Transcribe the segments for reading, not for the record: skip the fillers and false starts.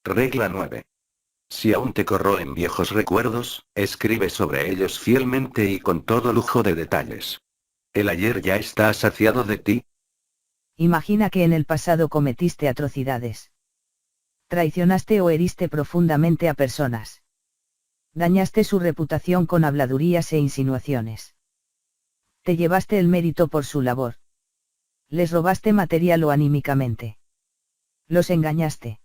Regla 9. Si aún te corroen viejos recuerdos, escribe sobre ellos fielmente y con todo lujo de detalles. ¿El ayer ya está saciado de ti? Imagina que en el pasado cometiste atrocidades. Traicionaste o heriste profundamente a personas. Dañaste su reputación con habladurías e insinuaciones. Te llevaste el mérito por su labor. Les robaste material o anímicamente. Los engañaste.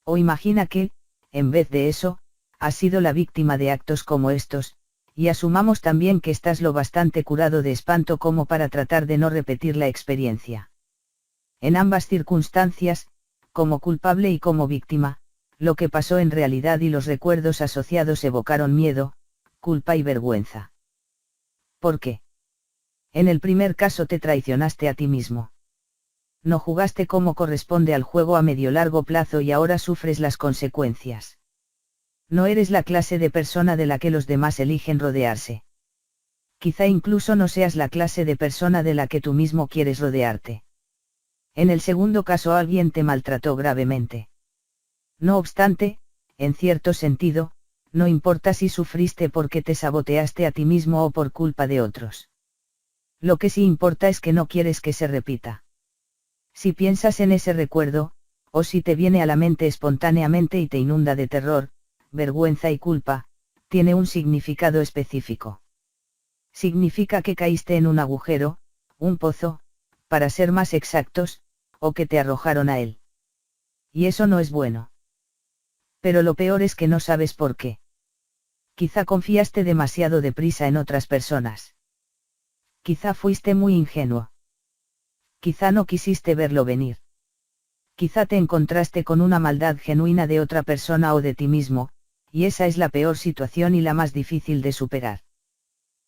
O imagina que, en vez de eso, has sido la víctima de actos como estos, y asumamos también que estás lo bastante curado de espanto como para tratar de no repetir la experiencia. En ambas circunstancias, como culpable y como víctima, lo que pasó en realidad y los recuerdos asociados evocaron miedo, culpa y vergüenza. ¿Por qué? En el primer caso te traicionaste a ti mismo. No jugaste como corresponde al juego a medio-largo plazo y ahora sufres las consecuencias. No eres la clase de persona de la que los demás eligen rodearse. Quizá incluso no seas la clase de persona de la que tú mismo quieres rodearte. En el segundo caso alguien te maltrató gravemente. No obstante, en cierto sentido, no importa si sufriste porque te saboteaste a ti mismo o por culpa de otros. Lo que sí importa es que no quieres que se repita. Si piensas en ese recuerdo, o si te viene a la mente espontáneamente y te inunda de terror, vergüenza y culpa, tiene un significado específico. Significa que caíste en un agujero, un pozo, para ser más exactos, o que te arrojaron a él. Y eso no es bueno. Pero lo peor es que no sabes por qué. Quizá confiaste demasiado deprisa en otras personas. Quizá fuiste muy ingenuo. Quizá no quisiste verlo venir. Quizá te encontraste con una maldad genuina de otra persona o de ti mismo, y esa es la peor situación y la más difícil de superar.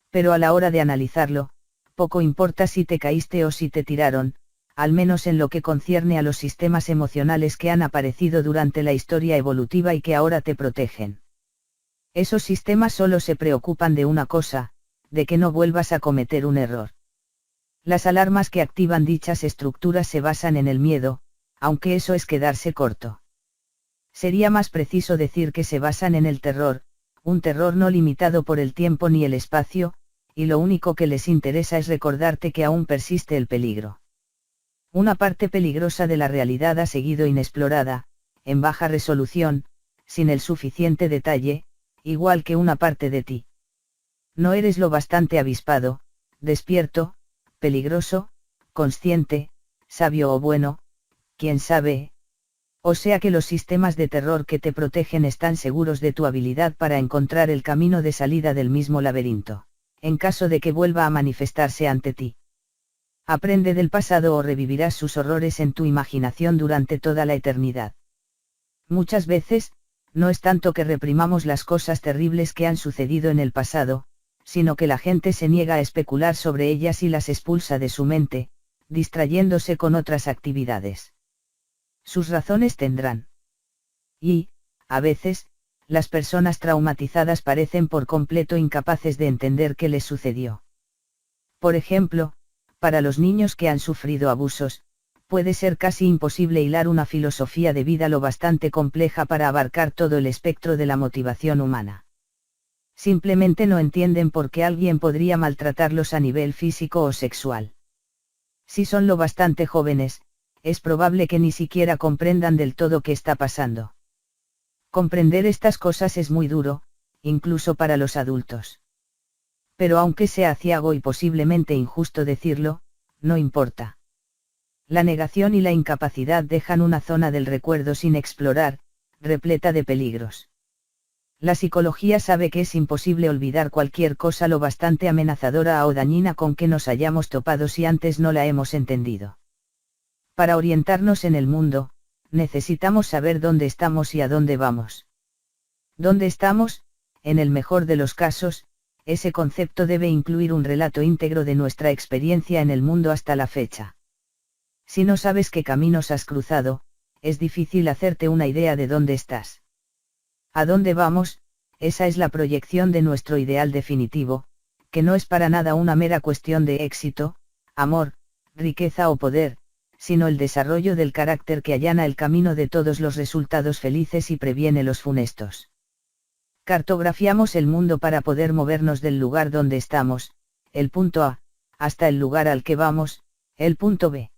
Pero a la hora de analizarlo, poco importa si te caíste o si te tiraron, al menos en lo que concierne a los sistemas emocionales que han aparecido durante la historia evolutiva y que ahora te protegen. Esos sistemas solo se preocupan de una cosa, de que no vuelvas a cometer un error. Las alarmas que activan dichas estructuras se basan en el miedo, aunque eso es quedarse corto. Sería más preciso decir que se basan en el terror, un terror no limitado por el tiempo ni el espacio, y lo único que les interesa es recordarte que aún persiste el peligro. Una parte peligrosa de la realidad ha seguido inexplorada, en baja resolución, sin el suficiente detalle, igual que una parte de ti. No eres lo bastante avispado, despierto, peligroso, consciente, sabio o bueno, quién sabe. O sea que los sistemas de terror que te protegen están seguros de tu habilidad para encontrar el camino de salida del mismo laberinto, en caso de que vuelva a manifestarse ante ti. Aprende del pasado o revivirás sus horrores en tu imaginación durante toda la eternidad. Muchas veces, no es tanto que reprimamos las cosas terribles que han sucedido en el pasado, sino que la gente se niega a especular sobre ellas y las expulsa de su mente, distrayéndose con otras actividades. Sus razones tendrán. Y, a veces, las personas traumatizadas parecen por completo incapaces de entender qué les sucedió. Por ejemplo, para los niños que han sufrido abusos, puede ser casi imposible hilar una filosofía de vida lo bastante compleja para abarcar todo el espectro de la motivación humana. Simplemente no entienden por qué alguien podría maltratarlos a nivel físico o sexual. Si son lo bastante jóvenes, es probable que ni siquiera comprendan del todo qué está pasando. Comprender estas cosas es muy duro, incluso para los adultos. Pero aunque sea aciago y posiblemente injusto decirlo, no importa. La negación y la incapacidad dejan una zona del recuerdo sin explorar, repleta de peligros. La psicología sabe que es imposible olvidar cualquier cosa lo bastante amenazadora o dañina con que nos hayamos topado si antes no la hemos entendido. Para orientarnos en el mundo, necesitamos saber dónde estamos y a dónde vamos. ¿Dónde estamos? En el mejor de los casos, ese concepto debe incluir un relato íntegro de nuestra experiencia en el mundo hasta la fecha. Si no sabes qué caminos has cruzado, es difícil hacerte una idea de dónde estás. ¿A dónde vamos? Esa es la proyección de nuestro ideal definitivo, que no es para nada una mera cuestión de éxito, amor, riqueza o poder, sino el desarrollo del carácter que allana el camino de todos los resultados felices y previene los funestos. Cartografiamos el mundo para poder movernos del lugar donde estamos, el punto A, hasta el lugar al que vamos, el punto B.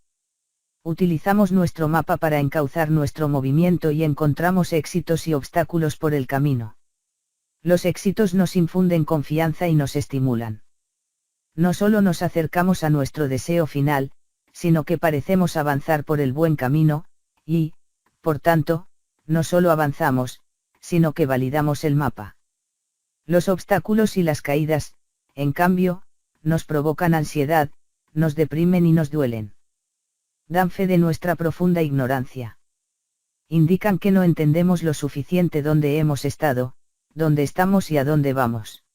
Utilizamos nuestro mapa para encauzar nuestro movimiento y encontramos éxitos y obstáculos por el camino. Los éxitos nos infunden confianza y nos estimulan. No solo nos acercamos a nuestro deseo final, sino que parecemos avanzar por el buen camino, y, por tanto, no solo avanzamos, sino que validamos el mapa. Los obstáculos y las caídas, en cambio, nos provocan ansiedad, nos deprimen y nos duelen. Dan fe de nuestra profunda ignorancia. Indican que no entendemos lo suficiente dónde hemos estado, dónde estamos y a dónde vamos.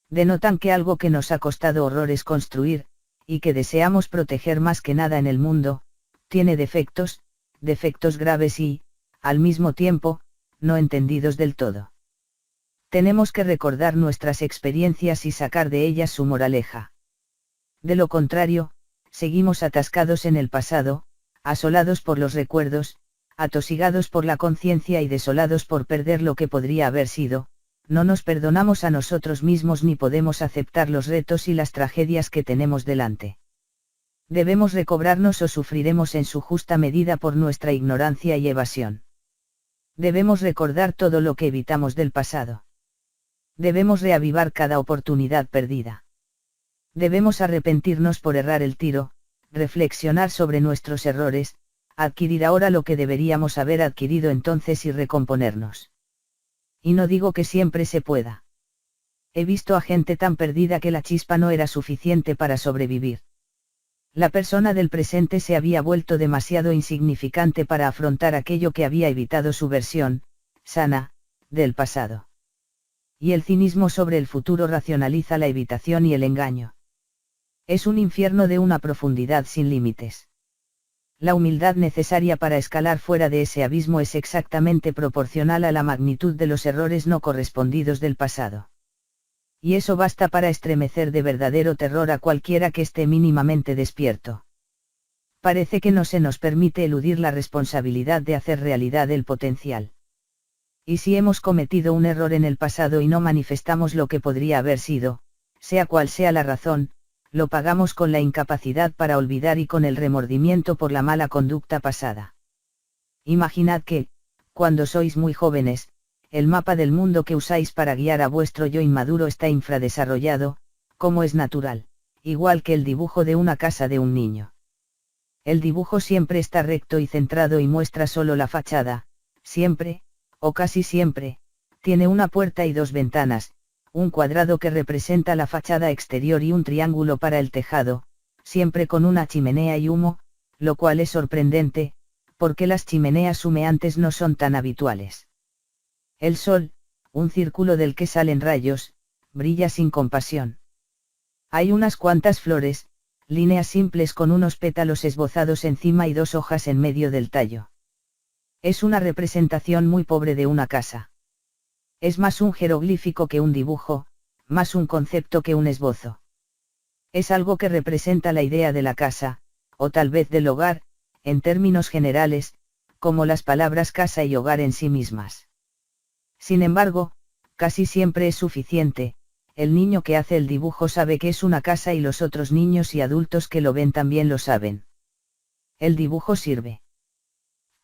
Denotan que algo que nos ha costado horrores construir, y que deseamos proteger más que nada en el mundo, tiene defectos graves y, al mismo tiempo, no entendidos del todo. Tenemos que recordar nuestras experiencias y sacar de ellas su moraleja. De lo contrario, seguimos atascados en el pasado, asolados por los recuerdos, atosigados por la conciencia y desolados por perder lo que podría haber sido. No nos perdonamos a nosotros mismos ni podemos aceptar los retos y las tragedias que tenemos delante. Debemos recobrarnos o sufriremos en su justa medida por nuestra ignorancia y evasión. Debemos recordar todo lo que evitamos del pasado. Debemos reavivar cada oportunidad perdida. Debemos arrepentirnos por errar el tiro, reflexionar sobre nuestros errores, adquirir ahora lo que deberíamos haber adquirido entonces y recomponernos. Y no digo que siempre se pueda. He visto a gente tan perdida que la chispa no era suficiente para sobrevivir. La persona del presente se había vuelto demasiado insignificante para afrontar aquello que había evitado su versión, sana, del pasado. Y el cinismo sobre el futuro racionaliza la evitación y el engaño. Es un infierno de una profundidad sin límites. La humildad necesaria para escalar fuera de ese abismo es exactamente proporcional a la magnitud de los errores no correspondidos del pasado. Y eso basta para estremecer de verdadero terror a cualquiera que esté mínimamente despierto. Parece que no se nos permite eludir la responsabilidad de hacer realidad el potencial. Y si hemos cometido un error en el pasado y no manifestamos lo que podría haber sido, sea cual sea la razón, lo pagamos con la incapacidad para olvidar y con el remordimiento por la mala conducta pasada. Imaginad que, cuando sois muy jóvenes, el mapa del mundo que usáis para guiar a vuestro yo inmaduro está infradesarrollado, como es natural, igual que el dibujo de una casa de un niño. El dibujo siempre está recto y centrado y muestra solo la fachada, siempre, o casi siempre, tiene una puerta y dos ventanas, un cuadrado que representa la fachada exterior y un triángulo para el tejado, siempre con una chimenea y humo, lo cual es sorprendente, porque las chimeneas humeantes no son tan habituales. El sol, un círculo del que salen rayos, brilla sin compasión. Hay unas cuantas flores, líneas simples con unos pétalos esbozados encima y dos hojas en medio del tallo. Es una representación muy pobre de una casa. Es más un jeroglífico que un dibujo, más un concepto que un esbozo. Es algo que representa la idea de la casa, o tal vez del hogar, en términos generales, como las palabras casa y hogar en sí mismas. Sin embargo, casi siempre es suficiente, el niño que hace el dibujo sabe que es una casa y los otros niños y adultos que lo ven también lo saben. El dibujo sirve.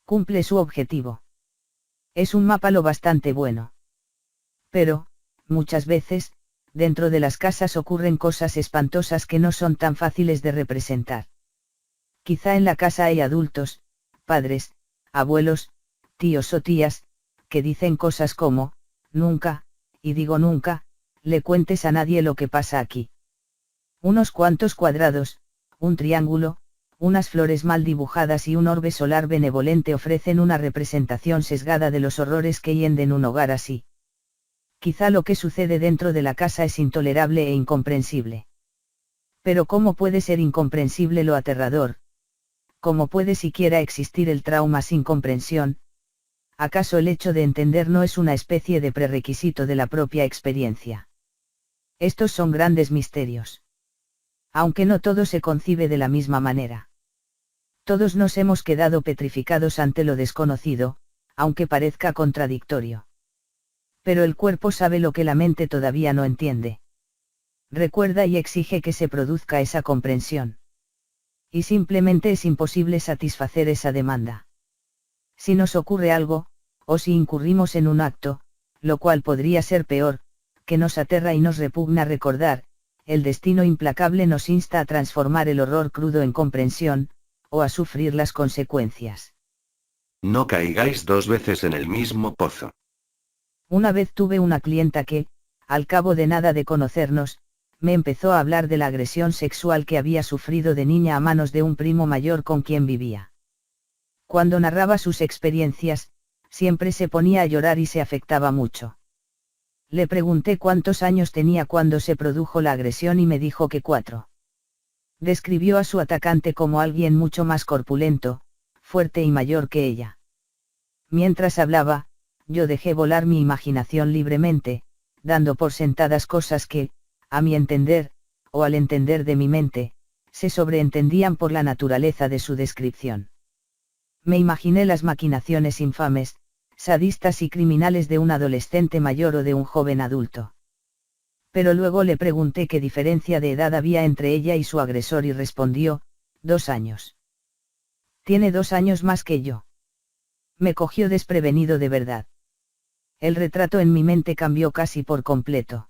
Cumple su objetivo. Es un mapa lo bastante bueno. Pero, muchas veces, dentro de las casas ocurren cosas espantosas que no son tan fáciles de representar. Quizá en la casa hay adultos, padres, abuelos, tíos o tías, que dicen cosas como, nunca, y digo nunca, le cuentes a nadie lo que pasa aquí. Unos cuantos cuadrados, un triángulo, unas flores mal dibujadas y un orbe solar benevolente ofrecen una representación sesgada de los horrores que hienden un hogar así. Quizá lo que sucede dentro de la casa es intolerable e incomprensible. Pero ¿cómo puede ser incomprensible lo aterrador? ¿Cómo puede siquiera existir el trauma sin comprensión? ¿Acaso el hecho de entender no es una especie de prerequisito de la propia experiencia? Estos son grandes misterios. Aunque no todo se concibe de la misma manera. Todos nos hemos quedado petrificados ante lo desconocido, aunque parezca contradictorio. Pero el cuerpo sabe lo que la mente todavía no entiende. Recuerda y exige que se produzca esa comprensión. Y simplemente es imposible satisfacer esa demanda. Si nos ocurre algo, o si incurrimos en un acto, lo cual podría ser peor, que nos aterra y nos repugna recordar, el destino implacable nos insta a transformar el horror crudo en comprensión, o a sufrir las consecuencias. No caigáis dos veces en el mismo pozo. Una vez tuve una clienta que, al cabo de nada de conocernos, me empezó a hablar de la agresión sexual que había sufrido de niña a manos de un primo mayor con quien vivía. Cuando narraba sus experiencias, siempre se ponía a llorar y se afectaba mucho. Le pregunté cuántos años tenía cuando se produjo la agresión y me dijo que 4. Describió a su atacante como alguien mucho más corpulento, fuerte y mayor que ella. Mientras hablaba, yo dejé volar mi imaginación libremente, dando por sentadas cosas que, a mi entender, o al entender de mi mente, se sobreentendían por la naturaleza de su descripción. Me imaginé las maquinaciones infames, sadistas y criminales de un adolescente mayor o de un joven adulto. Pero luego le pregunté qué diferencia de edad había entre ella y su agresor y respondió, 2 años. Tiene 2 años más que yo. Me cogió desprevenido de verdad. El retrato en mi mente cambió casi por completo.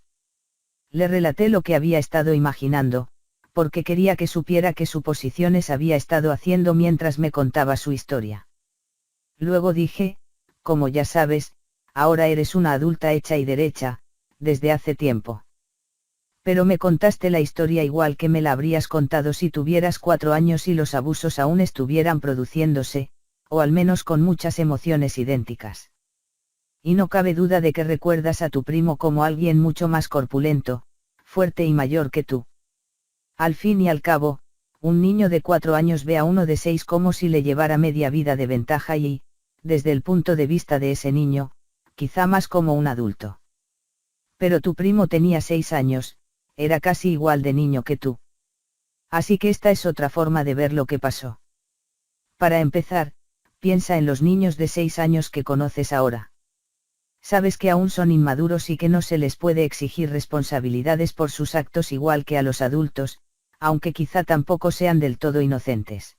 Le relaté lo que había estado imaginando, porque quería que supiera qué suposiciones había estado haciendo mientras me contaba su historia. Luego dije, como ya sabes, ahora eres una adulta hecha y derecha, desde hace tiempo. Pero me contaste la historia igual que me la habrías contado si tuvieras 4 años y los abusos aún estuvieran produciéndose, o al menos con muchas emociones idénticas. Y no cabe duda de que recuerdas a tu primo como alguien mucho más corpulento, fuerte y mayor que tú. Al fin y al cabo, un niño de 4 años ve a uno de 6 como si le llevara media vida de ventaja y, desde el punto de vista de ese niño, quizá más como un adulto. Pero tu primo tenía 6 años, era casi igual de niño que tú. Así que esta es otra forma de ver lo que pasó. Para empezar, piensa en los niños de 6 años que conoces ahora. Sabes que aún son inmaduros y que no se les puede exigir responsabilidades por sus actos igual que a los adultos, aunque quizá tampoco sean del todo inocentes.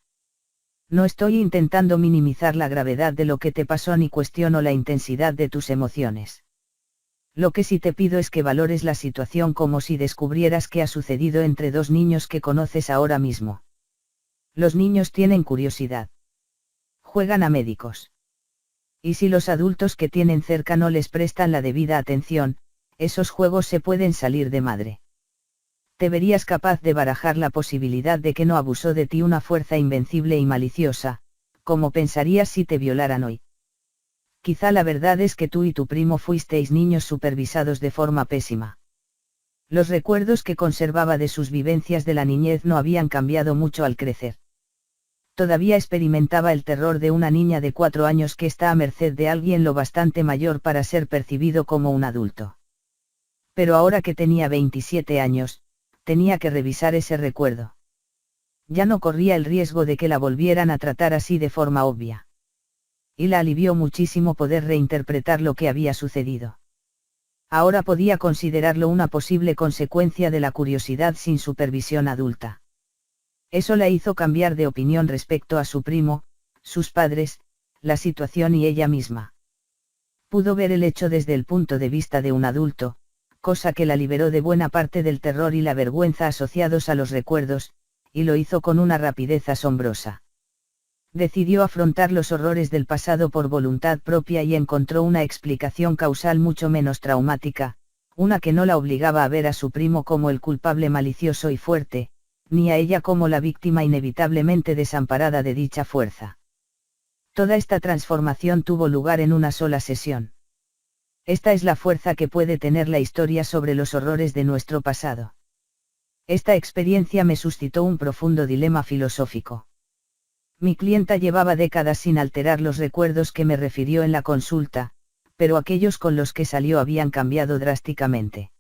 No estoy intentando minimizar la gravedad de lo que te pasó ni cuestiono la intensidad de tus emociones. Lo que sí te pido es que valores la situación como si descubrieras qué ha sucedido entre 2 niños que conoces ahora mismo. Los niños tienen curiosidad. Juegan a médicos. Y si los adultos que tienen cerca no les prestan la debida atención, esos juegos se pueden salir de madre. Te verías capaz de barajar la posibilidad de que no abusó de ti una fuerza invencible y maliciosa, como pensarías si te violaran hoy. Quizá la verdad es que tú y tu primo fuisteis niños supervisados de forma pésima. Los recuerdos que conservaba de sus vivencias de la niñez no habían cambiado mucho al crecer. Todavía experimentaba el terror de una niña de 4 años que está a merced de alguien lo bastante mayor para ser percibido como un adulto. Pero ahora que tenía 27 años, tenía que revisar ese recuerdo. Ya no corría el riesgo de que la volvieran a tratar así de forma obvia. Y la alivió muchísimo poder reinterpretar lo que había sucedido. Ahora podía considerarlo una posible consecuencia de la curiosidad sin supervisión adulta. Eso la hizo cambiar de opinión respecto a su primo, sus padres, la situación y ella misma. Pudo ver el hecho desde el punto de vista de un adulto, cosa que la liberó de buena parte del terror y la vergüenza asociados a los recuerdos, y lo hizo con una rapidez asombrosa. Decidió afrontar los horrores del pasado por voluntad propia y encontró una explicación causal mucho menos traumática, una que no la obligaba a ver a su primo como el culpable malicioso y fuerte, ni a ella como la víctima inevitablemente desamparada de dicha fuerza. Toda esta transformación tuvo lugar en una sola sesión. Esta es la fuerza que puede tener la historia sobre los horrores de nuestro pasado. Esta experiencia me suscitó un profundo dilema filosófico. Mi clienta llevaba décadas sin alterar los recuerdos que me refirió en la consulta, pero aquellos con los que salió habían cambiado drásticamente.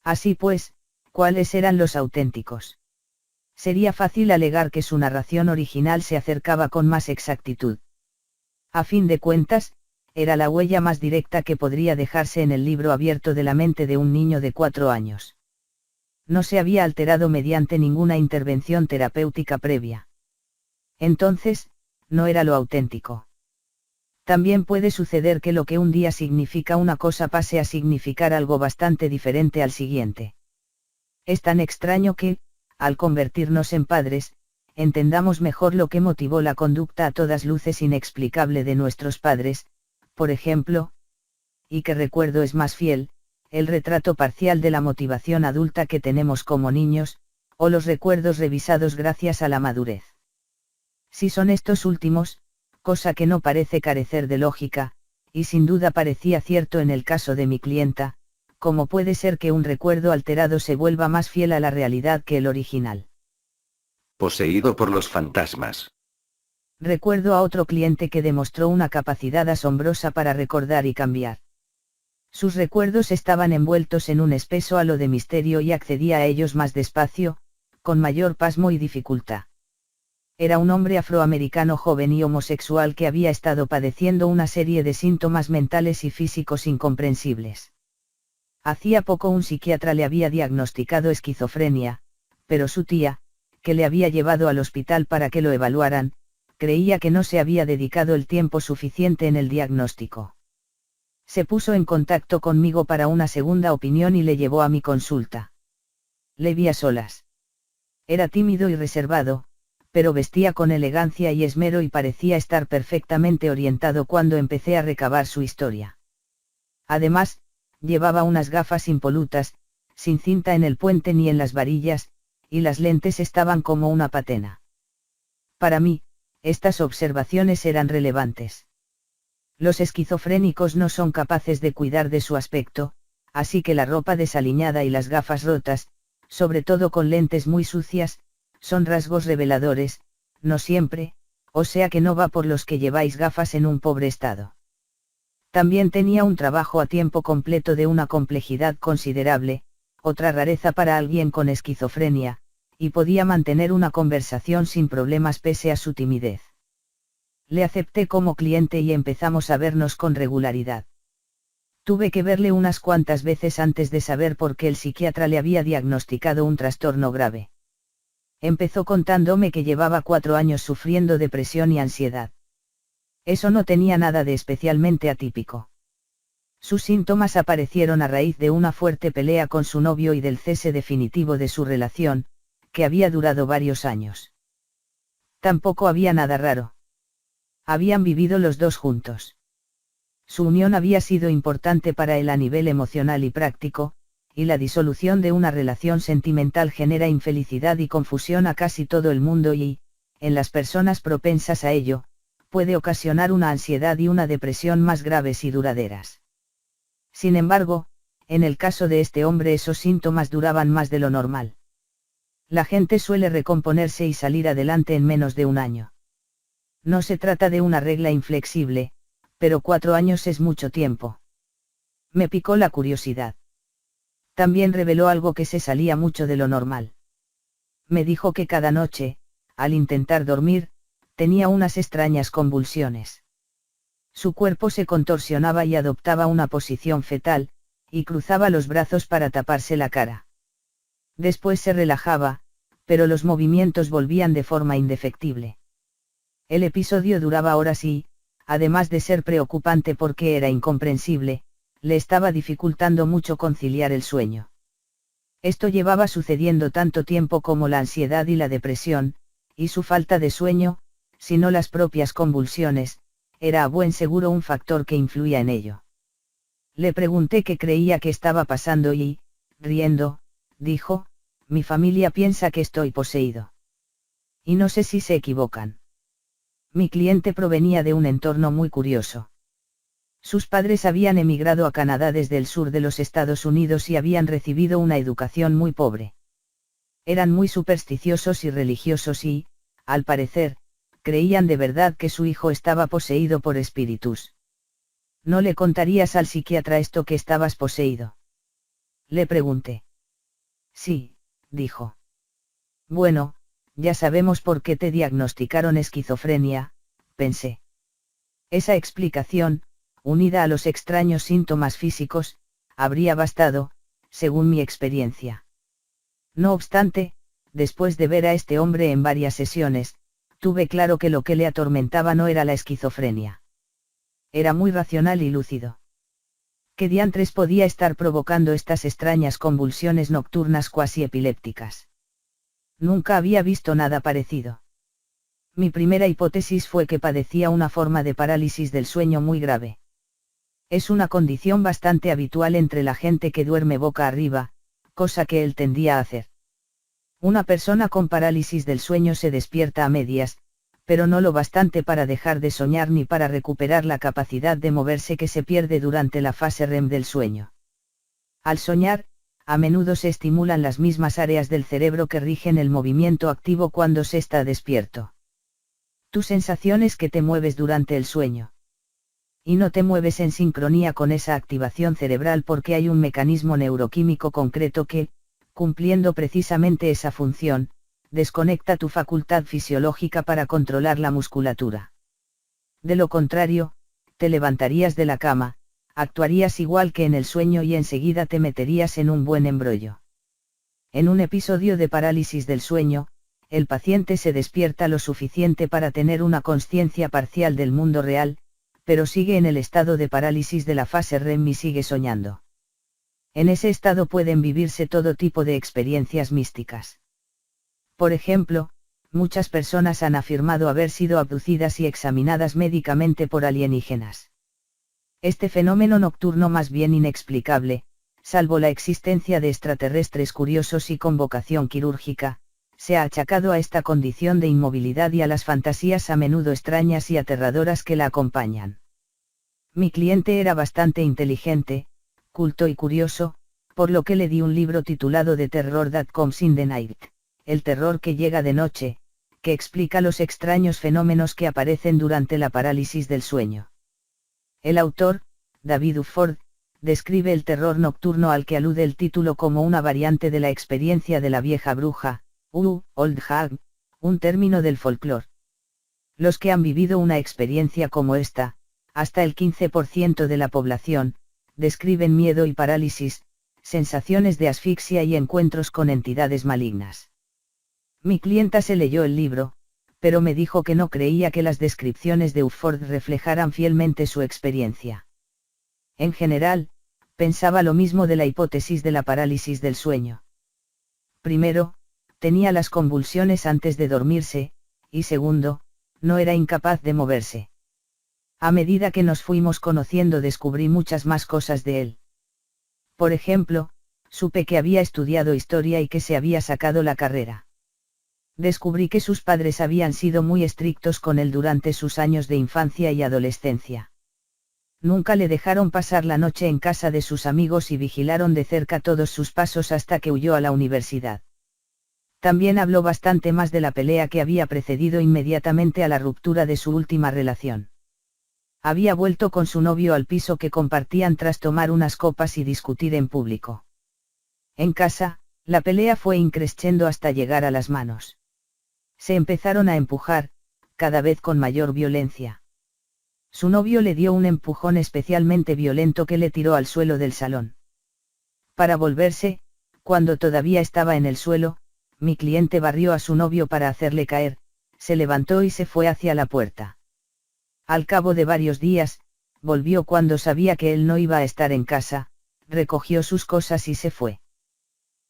Así pues, ¿cuáles eran los auténticos? Sería fácil alegar que su narración original se acercaba con más exactitud. A fin de cuentas, era la huella más directa que podría dejarse en el libro abierto de la mente de un niño de 4 años. No se había alterado mediante ninguna intervención terapéutica previa. Entonces, no era lo auténtico. También puede suceder que lo que un día significa una cosa pase a significar algo bastante diferente al siguiente. Es tan extraño que, al convertirnos en padres, entendamos mejor lo que motivó la conducta a todas luces inexplicable de nuestros padres, por ejemplo, y que recuerdo es más fiel, el retrato parcial de la motivación adulta que tenemos como niños, o los recuerdos revisados gracias a la madurez. Si son estos últimos, cosa que no parece carecer de lógica, y sin duda parecía cierto en el caso de mi clienta, ¿cómo puede ser que un recuerdo alterado se vuelva más fiel a la realidad que el original? Poseído por los fantasmas. Recuerdo a otro cliente que demostró una capacidad asombrosa para recordar y cambiar. Sus recuerdos estaban envueltos en un espeso halo de misterio y accedía a ellos más despacio, con mayor pasmo y dificultad. Era un hombre afroamericano joven y homosexual que había estado padeciendo una serie de síntomas mentales y físicos incomprensibles. Hacía poco un psiquiatra le había diagnosticado esquizofrenia, pero su tía, que le había llevado al hospital para que lo evaluaran, creía que no se había dedicado el tiempo suficiente en el diagnóstico. Se puso en contacto conmigo para una segunda opinión y le llevó a mi consulta. Le vi a solas. Era tímido y reservado, pero vestía con elegancia y esmero y parecía estar perfectamente orientado cuando empecé a recabar su historia. Además, llevaba unas gafas impolutas, sin cinta en el puente ni en las varillas, y las lentes estaban como una patena. Para mí, estas observaciones eran relevantes. Los esquizofrénicos no son capaces de cuidar de su aspecto, así que la ropa desaliñada y las gafas rotas, sobre todo con lentes muy sucias, son rasgos reveladores, no siempre, o sea que no va por los que lleváis gafas en un pobre estado. También tenía un trabajo a tiempo completo de una complejidad considerable, otra rareza para alguien con esquizofrenia, y podía mantener una conversación sin problemas pese a su timidez. Le acepté como cliente y empezamos a vernos con regularidad. Tuve que verle unas cuantas veces antes de saber por qué el psiquiatra le había diagnosticado un trastorno grave. Empezó contándome que llevaba 4 años sufriendo depresión y ansiedad. Eso no tenía nada de especialmente atípico. Sus síntomas aparecieron a raíz de una fuerte pelea con su novio y del cese definitivo de su relación, que había durado varios años. Tampoco había nada raro. Habían vivido los dos juntos. Su unión había sido importante para él a nivel emocional y práctico, y la disolución de una relación sentimental genera infelicidad y confusión a casi todo el mundo y, en las personas propensas a ello, puede ocasionar una ansiedad y una depresión más graves y duraderas. Sin embargo, en el caso de este hombre esos síntomas duraban más de lo normal. La gente suele recomponerse y salir adelante en menos de un año. No se trata de una regla inflexible, pero 4 años es mucho tiempo. Me picó la curiosidad. También reveló algo que se salía mucho de lo normal. Me dijo que cada noche, al intentar dormir, tenía unas extrañas convulsiones. Su cuerpo se contorsionaba y adoptaba una posición fetal, y cruzaba los brazos para taparse la cara. Después se relajaba, pero los movimientos volvían de forma indefectible. El episodio duraba horas y, además de ser preocupante porque era incomprensible, le estaba dificultando mucho conciliar el sueño. Esto llevaba sucediendo tanto tiempo como la ansiedad y la depresión, y su falta de sueño, si no las propias convulsiones, era a buen seguro un factor que influía en ello. Le pregunté qué creía que estaba pasando y, riendo, dijo, mi familia piensa que estoy poseído. Y no sé si se equivocan. Mi cliente provenía de un entorno muy curioso. Sus padres habían emigrado a Canadá desde el sur de los Estados Unidos y habían recibido una educación muy pobre. Eran muy supersticiosos y religiosos y, al parecer, creían de verdad que su hijo estaba poseído por espíritus. ¿No le contarías al psiquiatra esto que estabas poseído? Le pregunté. Sí, dijo. Bueno, ya sabemos por qué te diagnosticaron esquizofrenia, pensé. Esa explicación, unida a los extraños síntomas físicos, habría bastado, según mi experiencia. No obstante, después de ver a este hombre en varias sesiones, tuve claro que lo que le atormentaba no era la esquizofrenia. Era muy racional y lúcido. ¿Qué diantres podía estar provocando estas extrañas convulsiones nocturnas cuasi epilépticas? Nunca había visto nada parecido. Mi primera hipótesis fue que padecía una forma de parálisis del sueño muy grave. Es una condición bastante habitual entre la gente que duerme boca arriba, cosa que él tendía a hacer. Una persona con parálisis del sueño se despierta a medias, pero no lo bastante para dejar de soñar ni para recuperar la capacidad de moverse que se pierde durante la fase REM del sueño. Al soñar, a menudo se estimulan las mismas áreas del cerebro que rigen el movimiento activo cuando se está despierto. Tu sensación es que te mueves durante el sueño. Y no te mueves en sincronía con esa activación cerebral porque hay un mecanismo neuroquímico concreto que, cumpliendo precisamente esa función, desconecta tu facultad fisiológica para controlar la musculatura. De lo contrario, te levantarías de la cama, actuarías igual que en el sueño y enseguida te meterías en un buen embrollo. En un episodio de parálisis del sueño, el paciente se despierta lo suficiente para tener una consciencia parcial del mundo real, pero sigue en el estado de parálisis de la fase REM y sigue soñando. En ese estado pueden vivirse todo tipo de experiencias místicas. Por ejemplo, muchas personas han afirmado haber sido abducidas y examinadas médicamente por alienígenas. Este fenómeno nocturno más bien inexplicable, salvo la existencia de extraterrestres curiosos y con vocación quirúrgica, se ha achacado a esta condición de inmovilidad y a las fantasías a menudo extrañas y aterradoras que la acompañan. Mi cliente era bastante inteligente, culto y curioso, por lo que le di un libro titulado The Terror That Comes in the Night, el terror que llega de noche, que explica los extraños fenómenos que aparecen durante la parálisis del sueño. El autor, David Ufford, describe el terror nocturno al que alude el título como una variante de la experiencia de la vieja bruja, Old Hag, un término del folclore. Los que han vivido una experiencia como esta, hasta el 15% de la población, describen miedo y parálisis, sensaciones de asfixia y encuentros con entidades malignas. Mi clienta se leyó el libro, pero me dijo que no creía que las descripciones de Ufford reflejaran fielmente su experiencia. En general, pensaba lo mismo de la hipótesis de la parálisis del sueño. Primero, tenía las convulsiones antes de dormirse, y segundo, no era incapaz de moverse. A medida que nos fuimos conociendo descubrí muchas más cosas de él. Por ejemplo, supe que había estudiado historia y que se había sacado la carrera. Descubrí que sus padres habían sido muy estrictos con él durante sus años de infancia y adolescencia. Nunca le dejaron pasar la noche en casa de sus amigos y vigilaron de cerca todos sus pasos hasta que huyó a la universidad. También habló bastante más de la pelea que había precedido inmediatamente a la ruptura de su última relación. Había vuelto con su novio al piso que compartían tras tomar unas copas y discutir en público. En casa, la pelea fue increciendo hasta llegar a las manos. Se empezaron a empujar, cada vez con mayor violencia. Su novio le dio un empujón especialmente violento que le tiró al suelo del salón. Para volverse, cuando todavía estaba en el suelo, mi cliente barrió a su novio para hacerle caer, se levantó y se fue hacia la puerta. Al cabo de varios días, volvió cuando sabía que él no iba a estar en casa, recogió sus cosas y se fue.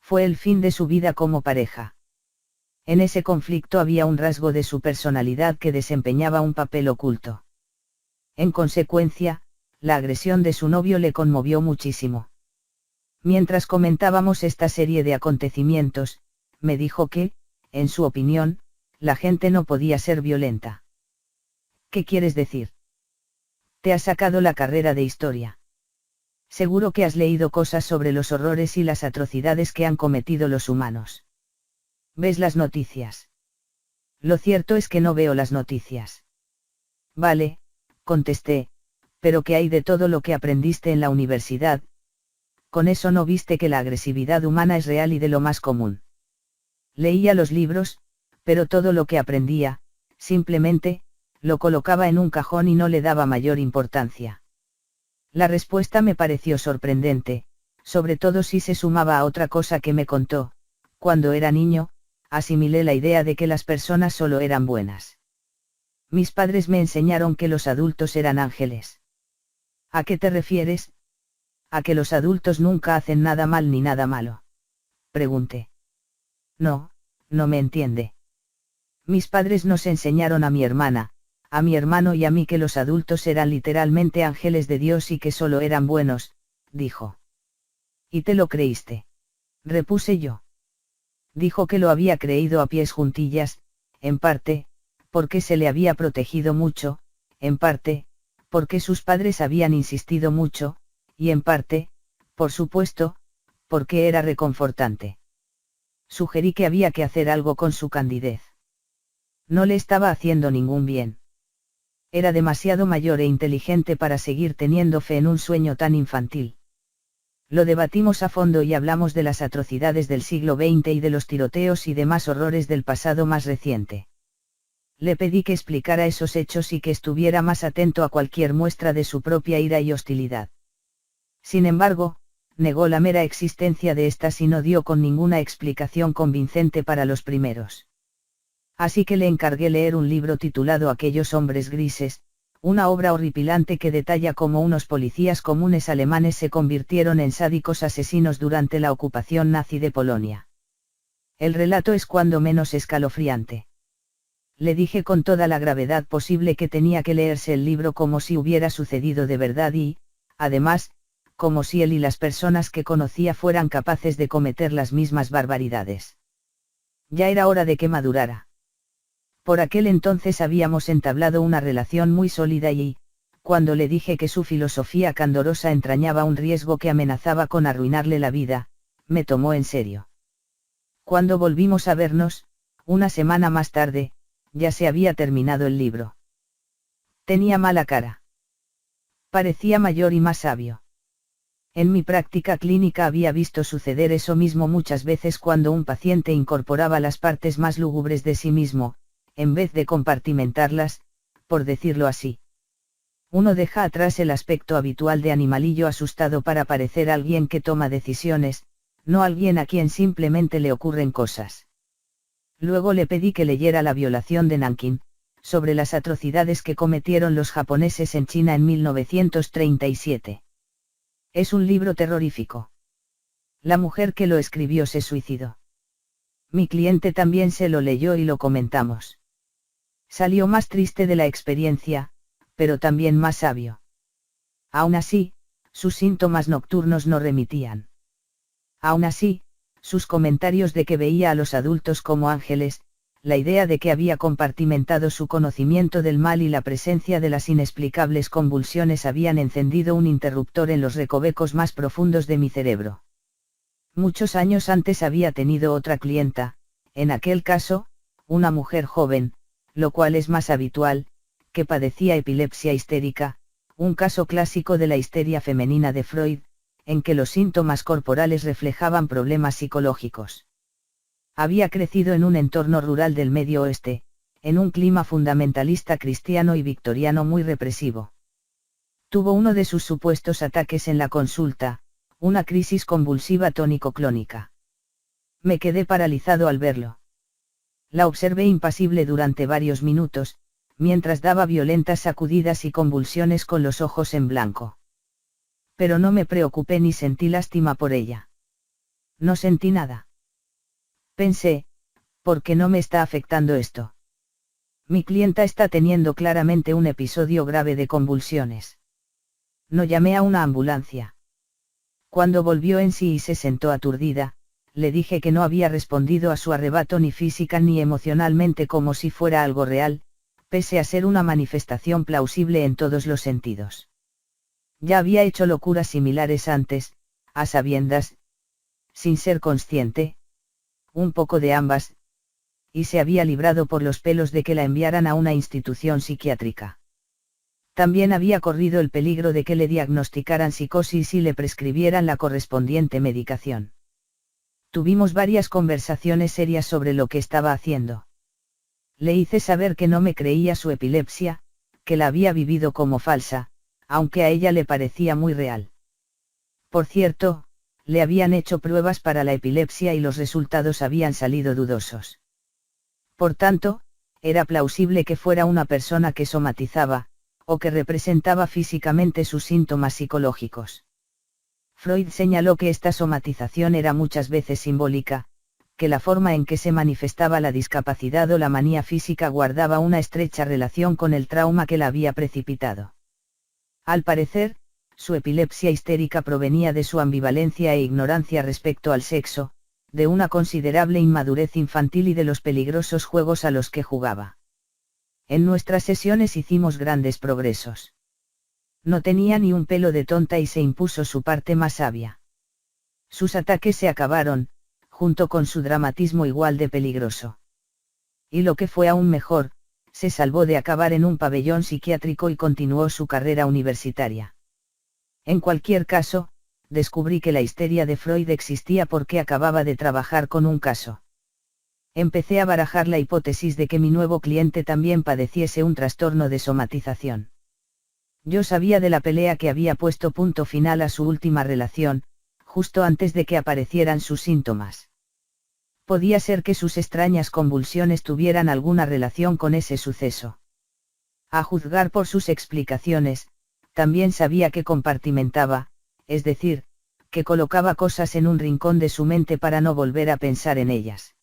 Fue el fin de su vida como pareja. En ese conflicto había un rasgo de su personalidad que desempeñaba un papel oculto. En consecuencia, la agresión de su novio le conmovió muchísimo. Mientras comentábamos esta serie de acontecimientos, me dijo que, en su opinión, la gente no podía ser violenta. ¿Qué quieres decir? Te has sacado la carrera de historia. Seguro que has leído cosas sobre los horrores y las atrocidades que han cometido los humanos. ¿Ves las noticias? Lo cierto es que no veo las noticias. Vale, contesté, pero ¿qué hay de todo lo que aprendiste en la universidad? Con eso no viste que la agresividad humana es real y de lo más común. Leía los libros, Pero todo lo que aprendía, simplemente, lo colocaba en un cajón y no le daba mayor importancia. La respuesta me pareció sorprendente, sobre todo si se sumaba a otra cosa que me contó: cuando era niño, asimilé la idea de que las personas solo eran buenas. Mis padres me enseñaron que los adultos eran ángeles. ¿A qué te refieres? A que los adultos nunca hacen nada mal ni nada malo. Pregunté. No, no me entiende. Mis padres nos enseñaron a mi hermana, a mi hermano y a mí que los adultos eran literalmente ángeles de Dios y que solo eran buenos, dijo. ¿Y te lo creíste? Repuse yo. Dijo que lo había creído a pies juntillas, en parte, porque se le había protegido mucho, en parte, porque sus padres habían insistido mucho, y en parte, por supuesto, porque era reconfortante. Sugerí que había que hacer algo con su candidez. No le estaba haciendo ningún bien. Era demasiado mayor e inteligente para seguir teniendo fe en un sueño tan infantil. Lo debatimos a fondo y hablamos de las atrocidades del siglo XX y de los tiroteos y demás horrores del pasado más reciente. Le pedí que explicara esos hechos y que estuviera más atento a cualquier muestra de su propia ira y hostilidad. Sin embargo, negó la mera existencia de estas y no dio con ninguna explicación convincente para los primeros. Así que le encargué leer un libro titulado Aquellos hombres grises, una obra horripilante que detalla cómo unos policías comunes alemanes se convirtieron en sádicos asesinos durante la ocupación nazi de Polonia. El relato es cuando menos escalofriante. Le dije con toda la gravedad posible que tenía que leerse el libro como si hubiera sucedido de verdad y, además, como si él y las personas que conocía fueran capaces de cometer las mismas barbaridades. Ya era hora de que madurara. Por aquel entonces habíamos entablado una relación muy sólida y, cuando le dije que su filosofía candorosa entrañaba un riesgo que amenazaba con arruinarle la vida, me tomó en serio. Cuando volvimos a vernos, una semana más tarde, ya se había terminado el libro. Tenía mala cara. Parecía mayor y más sabio. En mi práctica clínica había visto suceder eso mismo muchas veces cuando un paciente incorporaba las partes más lúgubres de sí mismo, en vez de compartimentarlas, por decirlo así. Uno deja atrás el aspecto habitual de animalillo asustado para parecer alguien que toma decisiones, no alguien a quien simplemente le ocurren cosas. Luego le pedí que leyera La violación de Nankín, sobre las atrocidades que cometieron los japoneses en China en 1937. Es un libro terrorífico. La mujer que lo escribió se suicidó. Mi cliente también se lo leyó y lo comentamos. Salió más triste de la experiencia, pero también más sabio. Aún así, sus síntomas nocturnos no remitían. Aún así, sus comentarios de que veía a los adultos como ángeles, la idea de que había compartimentado su conocimiento del mal y la presencia de las inexplicables convulsiones habían encendido un interruptor en los recovecos más profundos de mi cerebro. Muchos años antes había tenido otra clienta, en aquel caso, una mujer joven, lo cual es más habitual, que padecía epilepsia histérica, un caso clásico de la histeria femenina de Freud, en que los síntomas corporales reflejaban problemas psicológicos. Había crecido en un entorno rural del Medio Oeste, en un clima fundamentalista cristiano y victoriano muy represivo. Tuvo uno de sus supuestos ataques en la consulta, una crisis convulsiva tónico-clónica. Me quedé paralizado al verlo. La observé impasible durante varios minutos, mientras daba violentas sacudidas y convulsiones con los ojos en blanco. Pero no me preocupé ni sentí lástima por ella. No sentí nada. Pensé, ¿por qué no me está afectando esto? Mi clienta está teniendo claramente un episodio grave de convulsiones. No llamé a una ambulancia. Cuando volvió en sí y se sentó aturdida, le dije que no había respondido a su arrebato ni física ni emocionalmente como si fuera algo real, pese a ser una manifestación plausible en todos los sentidos. Ya había hecho locuras similares antes, a sabiendas, sin ser consciente, un poco de ambas, y se había librado por los pelos de que la enviaran a una institución psiquiátrica. También había corrido el peligro de que le diagnosticaran psicosis y le prescribieran la correspondiente medicación. Tuvimos varias conversaciones serias sobre lo que estaba haciendo. Le hice saber que no me creía su epilepsia, que la había vivido como falsa, aunque a ella le parecía muy real. Por cierto, le habían hecho pruebas para la epilepsia y los resultados habían salido dudosos. Por tanto, era plausible que fuera una persona que somatizaba, o que representaba físicamente sus síntomas psicológicos. Freud señaló que esta somatización era muchas veces simbólica, que la forma en que se manifestaba la discapacidad o la manía física guardaba una estrecha relación con el trauma que la había precipitado. Al parecer, su epilepsia histérica provenía de su ambivalencia e ignorancia respecto al sexo, de una considerable inmadurez infantil y de los peligrosos juegos a los que jugaba. En nuestras sesiones hicimos grandes progresos. No tenía ni un pelo de tonta y se impuso su parte más sabia. Sus ataques se acabaron, junto con su dramatismo igual de peligroso. Y lo que fue aún mejor, se salvó de acabar en un pabellón psiquiátrico y continuó su carrera universitaria. En cualquier caso, descubrí que la histeria de Freud existía porque acababa de trabajar con un caso. Empecé a barajar la hipótesis de que mi nuevo cliente también padeciese un trastorno de somatización. Yo sabía de la pelea que había puesto punto final a su última relación, justo antes de que aparecieran sus síntomas. Podía ser que sus extrañas convulsiones tuvieran alguna relación con ese suceso. A juzgar por sus explicaciones, también sabía que compartimentaba, es decir, que colocaba cosas en un rincón de su mente para no volver a pensar en ellas.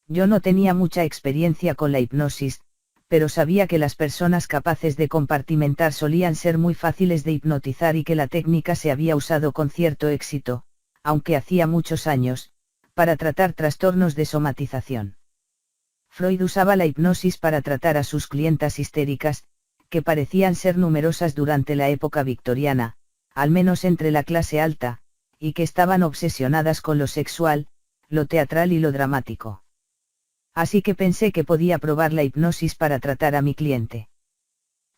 Yo no tenía mucha experiencia con la hipnosis, pero sabía que las personas capaces de compartimentar solían ser muy fáciles de hipnotizar y que la técnica se había usado con cierto éxito, aunque hacía muchos años, para tratar trastornos de somatización. Freud usaba la hipnosis para tratar a sus clientas histéricas, que parecían ser numerosas durante la época victoriana, al menos entre la clase alta, y que estaban obsesionadas con lo sexual, lo teatral y lo dramático. Así que pensé que podía probar la hipnosis para tratar a mi cliente.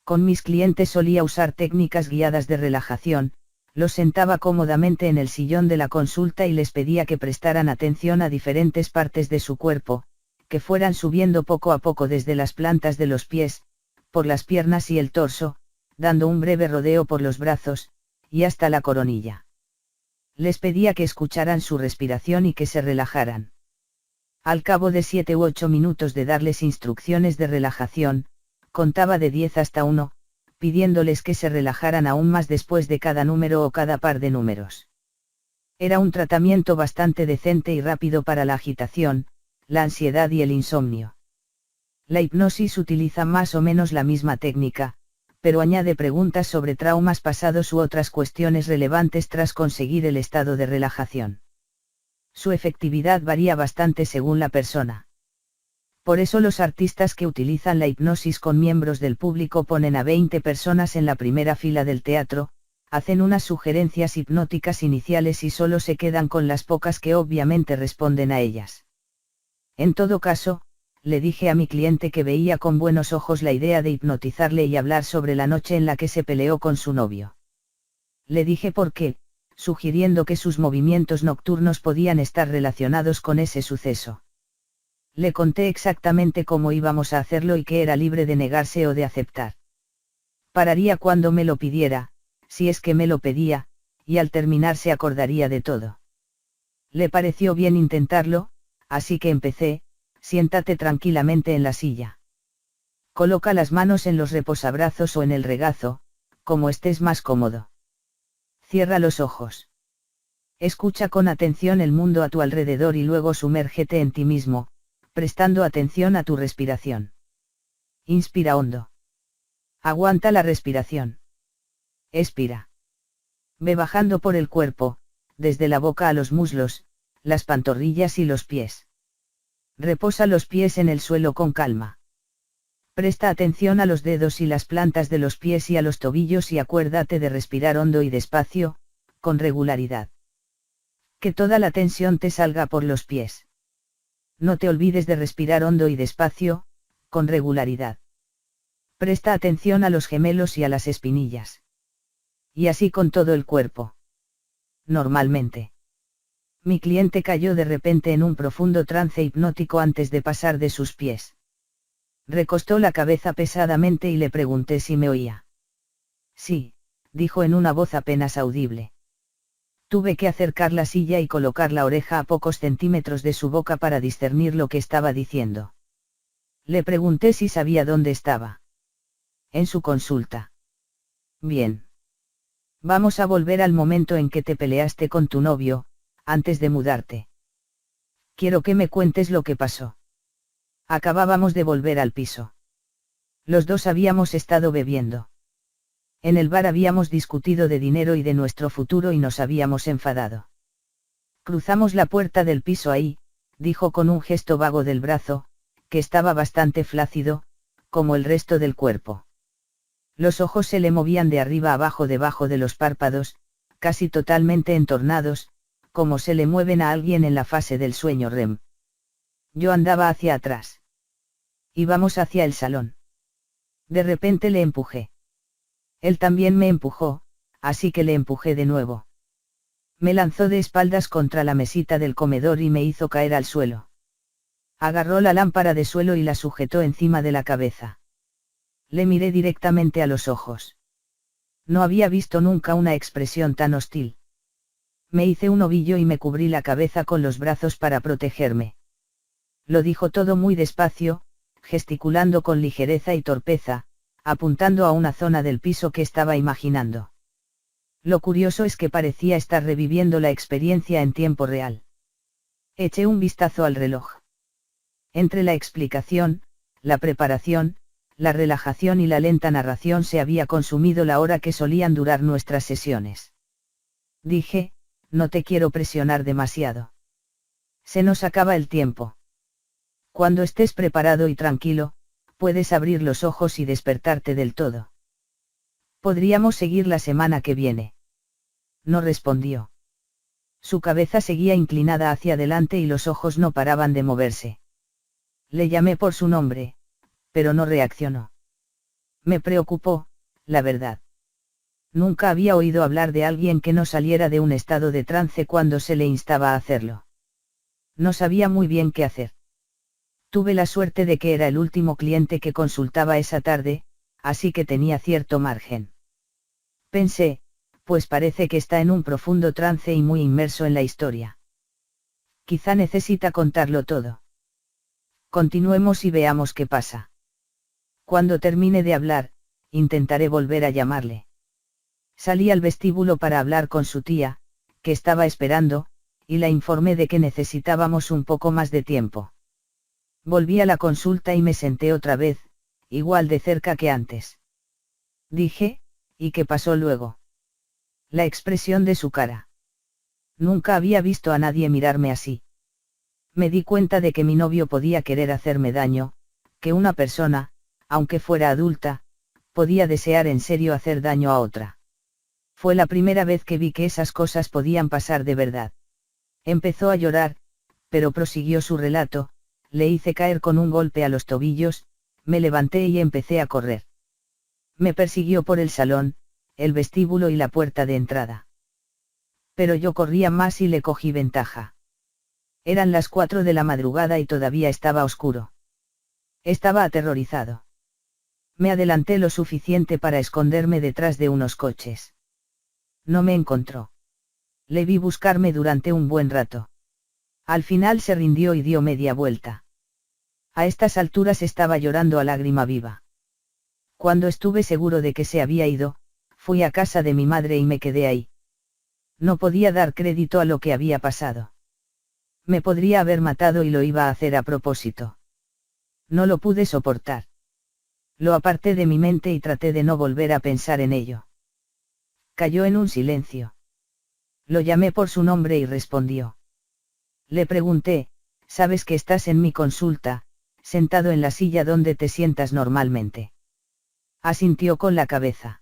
Con mis clientes solía usar técnicas guiadas de relajación, los sentaba cómodamente en el sillón de la consulta y les pedía que prestaran atención a diferentes partes de su cuerpo, que fueran subiendo poco a poco desde las plantas de los pies, por las piernas y el torso, dando un breve rodeo por los brazos, y hasta la coronilla. Les pedía que escucharan su respiración y que se relajaran. Al cabo de 7 u 8 minutos de darles instrucciones de relajación, contaba de 10 hasta 1, pidiéndoles que se relajaran aún más después de cada número o cada par de números. Era un tratamiento bastante decente y rápido para la agitación, la ansiedad y el insomnio. La hipnosis utiliza más o menos la misma técnica, pero añade preguntas sobre traumas pasados u otras cuestiones relevantes tras conseguir el estado de relajación. Su efectividad varía bastante según la persona. Por eso los artistas que utilizan la hipnosis con miembros del público ponen a 20 personas en la primera fila del teatro, hacen unas sugerencias hipnóticas iniciales y solo se quedan con las pocas que obviamente responden a ellas. En todo caso, le dije a mi cliente que veía con buenos ojos la idea de hipnotizarle y hablar sobre la noche en la que se peleó con su novio. Le dije por qué, sugiriendo que sus movimientos nocturnos podían estar relacionados con ese suceso. Le conté exactamente cómo íbamos a hacerlo y que era libre de negarse o de aceptar. Pararía cuando me lo pidiera, si es que me lo pedía, y al terminar se acordaría de todo. Le pareció bien intentarlo, así que empecé: siéntate tranquilamente en la silla. Coloca las manos en los reposabrazos o en el regazo, como estés más cómodo. Cierra los ojos. Escucha con atención el mundo a tu alrededor y luego sumérgete en ti mismo, prestando atención a tu respiración. Inspira hondo. Aguanta la respiración. Expira. Ve bajando por el cuerpo, desde la boca a los muslos, las pantorrillas y los pies. Reposa los pies en el suelo con calma. Presta atención a los dedos y las plantas de los pies y a los tobillos y acuérdate de respirar hondo y despacio, con regularidad. Que toda la tensión te salga por los pies. No te olvides de respirar hondo y despacio, con regularidad. Presta atención a los gemelos y a las espinillas. Y así con todo el cuerpo. Normalmente. Mi cliente cayó de repente en un profundo trance hipnótico antes de pasar de sus pies. Recostó la cabeza pesadamente y le pregunté si me oía. Sí, dijo en una voz apenas audible. Tuve que acercar la silla y colocar la oreja a pocos centímetros de su boca para discernir lo que estaba diciendo. Le pregunté si sabía dónde estaba. En su consulta. Bien. Vamos a volver al momento en que te peleaste con tu novio, antes de mudarte. Quiero que me cuentes lo que pasó. Acabábamos de volver al piso. Los dos habíamos estado bebiendo. En el bar habíamos discutido de dinero y de nuestro futuro y nos habíamos enfadado. Cruzamos la puerta del piso ahí, dijo con un gesto vago del brazo, que estaba bastante flácido, como el resto del cuerpo. Los ojos se le movían de arriba a abajo debajo de los párpados, casi totalmente entornados, como se le mueven a alguien en la fase del sueño REM. Yo andaba hacia atrás. Íbamos hacia el salón. De repente le empujé. Él también me empujó, así que le empujé de nuevo. Me lanzó de espaldas contra la mesita del comedor y me hizo caer al suelo. Agarró la lámpara de suelo y la sujetó encima de la cabeza. Le miré directamente a los ojos. No había visto nunca una expresión tan hostil. Me hice un ovillo y me cubrí la cabeza con los brazos para protegerme. Lo dijo todo muy despacio, gesticulando con ligereza y torpeza, apuntando a una zona del piso que estaba imaginando. Lo curioso es que parecía estar reviviendo la experiencia en tiempo real. Eché un vistazo al reloj. Entre la explicación, la preparación, la relajación y la lenta narración se había consumido la hora que solían durar nuestras sesiones. Dije, no te quiero presionar demasiado. Se nos acaba el tiempo. Cuando estés preparado y tranquilo, puedes abrir los ojos y despertarte del todo. Podríamos seguir la semana que viene. No respondió. Su cabeza seguía inclinada hacia adelante y los ojos no paraban de moverse. Le llamé por su nombre, pero no reaccionó. Me preocupó, la verdad. Nunca había oído hablar de alguien que no saliera de un estado de trance cuando se le instaba a hacerlo. No sabía muy bien qué hacer. Tuve la suerte de que era el último cliente que consultaba esa tarde, así que tenía cierto margen. Pensé, pues parece que está en un profundo trance y muy inmerso en la historia. Quizá necesita contarlo todo. Continuemos y veamos qué pasa. Cuando termine de hablar, intentaré volver a llamarle. Salí al vestíbulo para hablar con su tía, que estaba esperando, y la informé de que necesitábamos un poco más de tiempo. Volví a la consulta y me senté otra vez, igual de cerca que antes. Dije, ¿y qué pasó luego? La expresión de su cara. Nunca había visto a nadie mirarme así. Me di cuenta de que mi novio podía querer hacerme daño, que una persona, aunque fuera adulta, podía desear en serio hacer daño a otra. Fue la primera vez que vi que esas cosas podían pasar de verdad. Empezó a llorar, pero prosiguió su relato. Le hice caer con un golpe a los tobillos, me levanté y empecé a correr. Me persiguió por el salón, el vestíbulo y la puerta de entrada. Pero yo corría más y le cogí ventaja. Eran las 4 de la madrugada y todavía estaba oscuro. Estaba aterrorizado. Me adelanté lo suficiente para esconderme detrás de unos coches. No me encontró. Le vi buscarme durante un buen rato. Al final se rindió y dio media vuelta. A estas alturas estaba llorando a lágrima viva. Cuando estuve seguro de que se había ido, fui a casa de mi madre y me quedé ahí. No podía dar crédito a lo que había pasado. Me podría haber matado y lo iba a hacer a propósito. No lo pude soportar. Lo aparté de mi mente y traté de no volver a pensar en ello. Cayó en un silencio. Lo llamé por su nombre y respondió. Le pregunté, ¿sabes que estás en mi consulta, sentado en la silla donde te sientas normalmente? Asintió con la cabeza.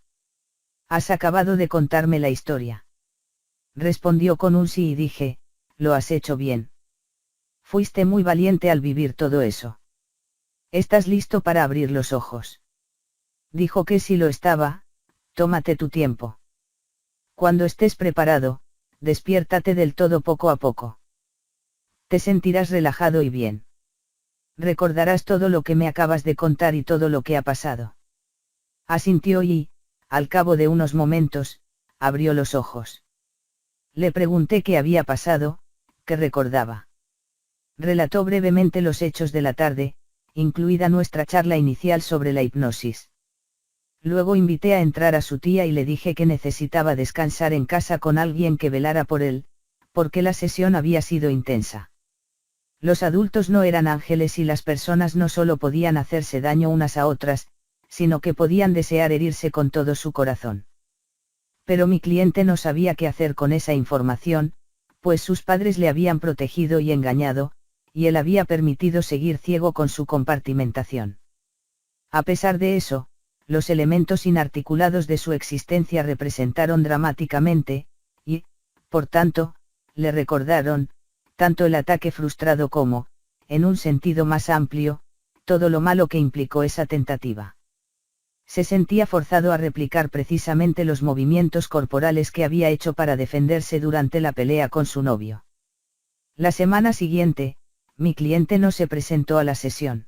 ¿Has acabado de contarme la historia? Respondió con un sí y dije, lo has hecho bien. Fuiste muy valiente al vivir todo eso. ¿Estás listo para abrir los ojos? Dijo que sí lo estaba. Tómate tu tiempo. Cuando estés preparado, despiértate del todo poco a poco. Te sentirás relajado y bien. Recordarás todo lo que me acabas de contar y todo lo que ha pasado. Asintió y, al cabo de unos momentos, abrió los ojos. Le pregunté qué había pasado, qué recordaba. Relató brevemente los hechos de la tarde, incluida nuestra charla inicial sobre la hipnosis. Luego invité a entrar a su tía y le dije que necesitaba descansar en casa con alguien que velara por él, porque la sesión había sido intensa. Los adultos no eran ángeles y las personas no solo podían hacerse daño unas a otras, sino que podían desear herirse con todo su corazón. Pero mi cliente no sabía qué hacer con esa información, pues sus padres le habían protegido y engañado, y él había permitido seguir ciego con su compartimentación. A pesar de eso, los elementos inarticulados de su existencia representaron dramáticamente, y, por tanto, le recordaron, tanto el ataque frustrado como, en un sentido más amplio, todo lo malo que implicó esa tentativa. Se sentía forzado a replicar precisamente los movimientos corporales que había hecho para defenderse durante la pelea con su novio. La semana siguiente, mi cliente no se presentó a la sesión.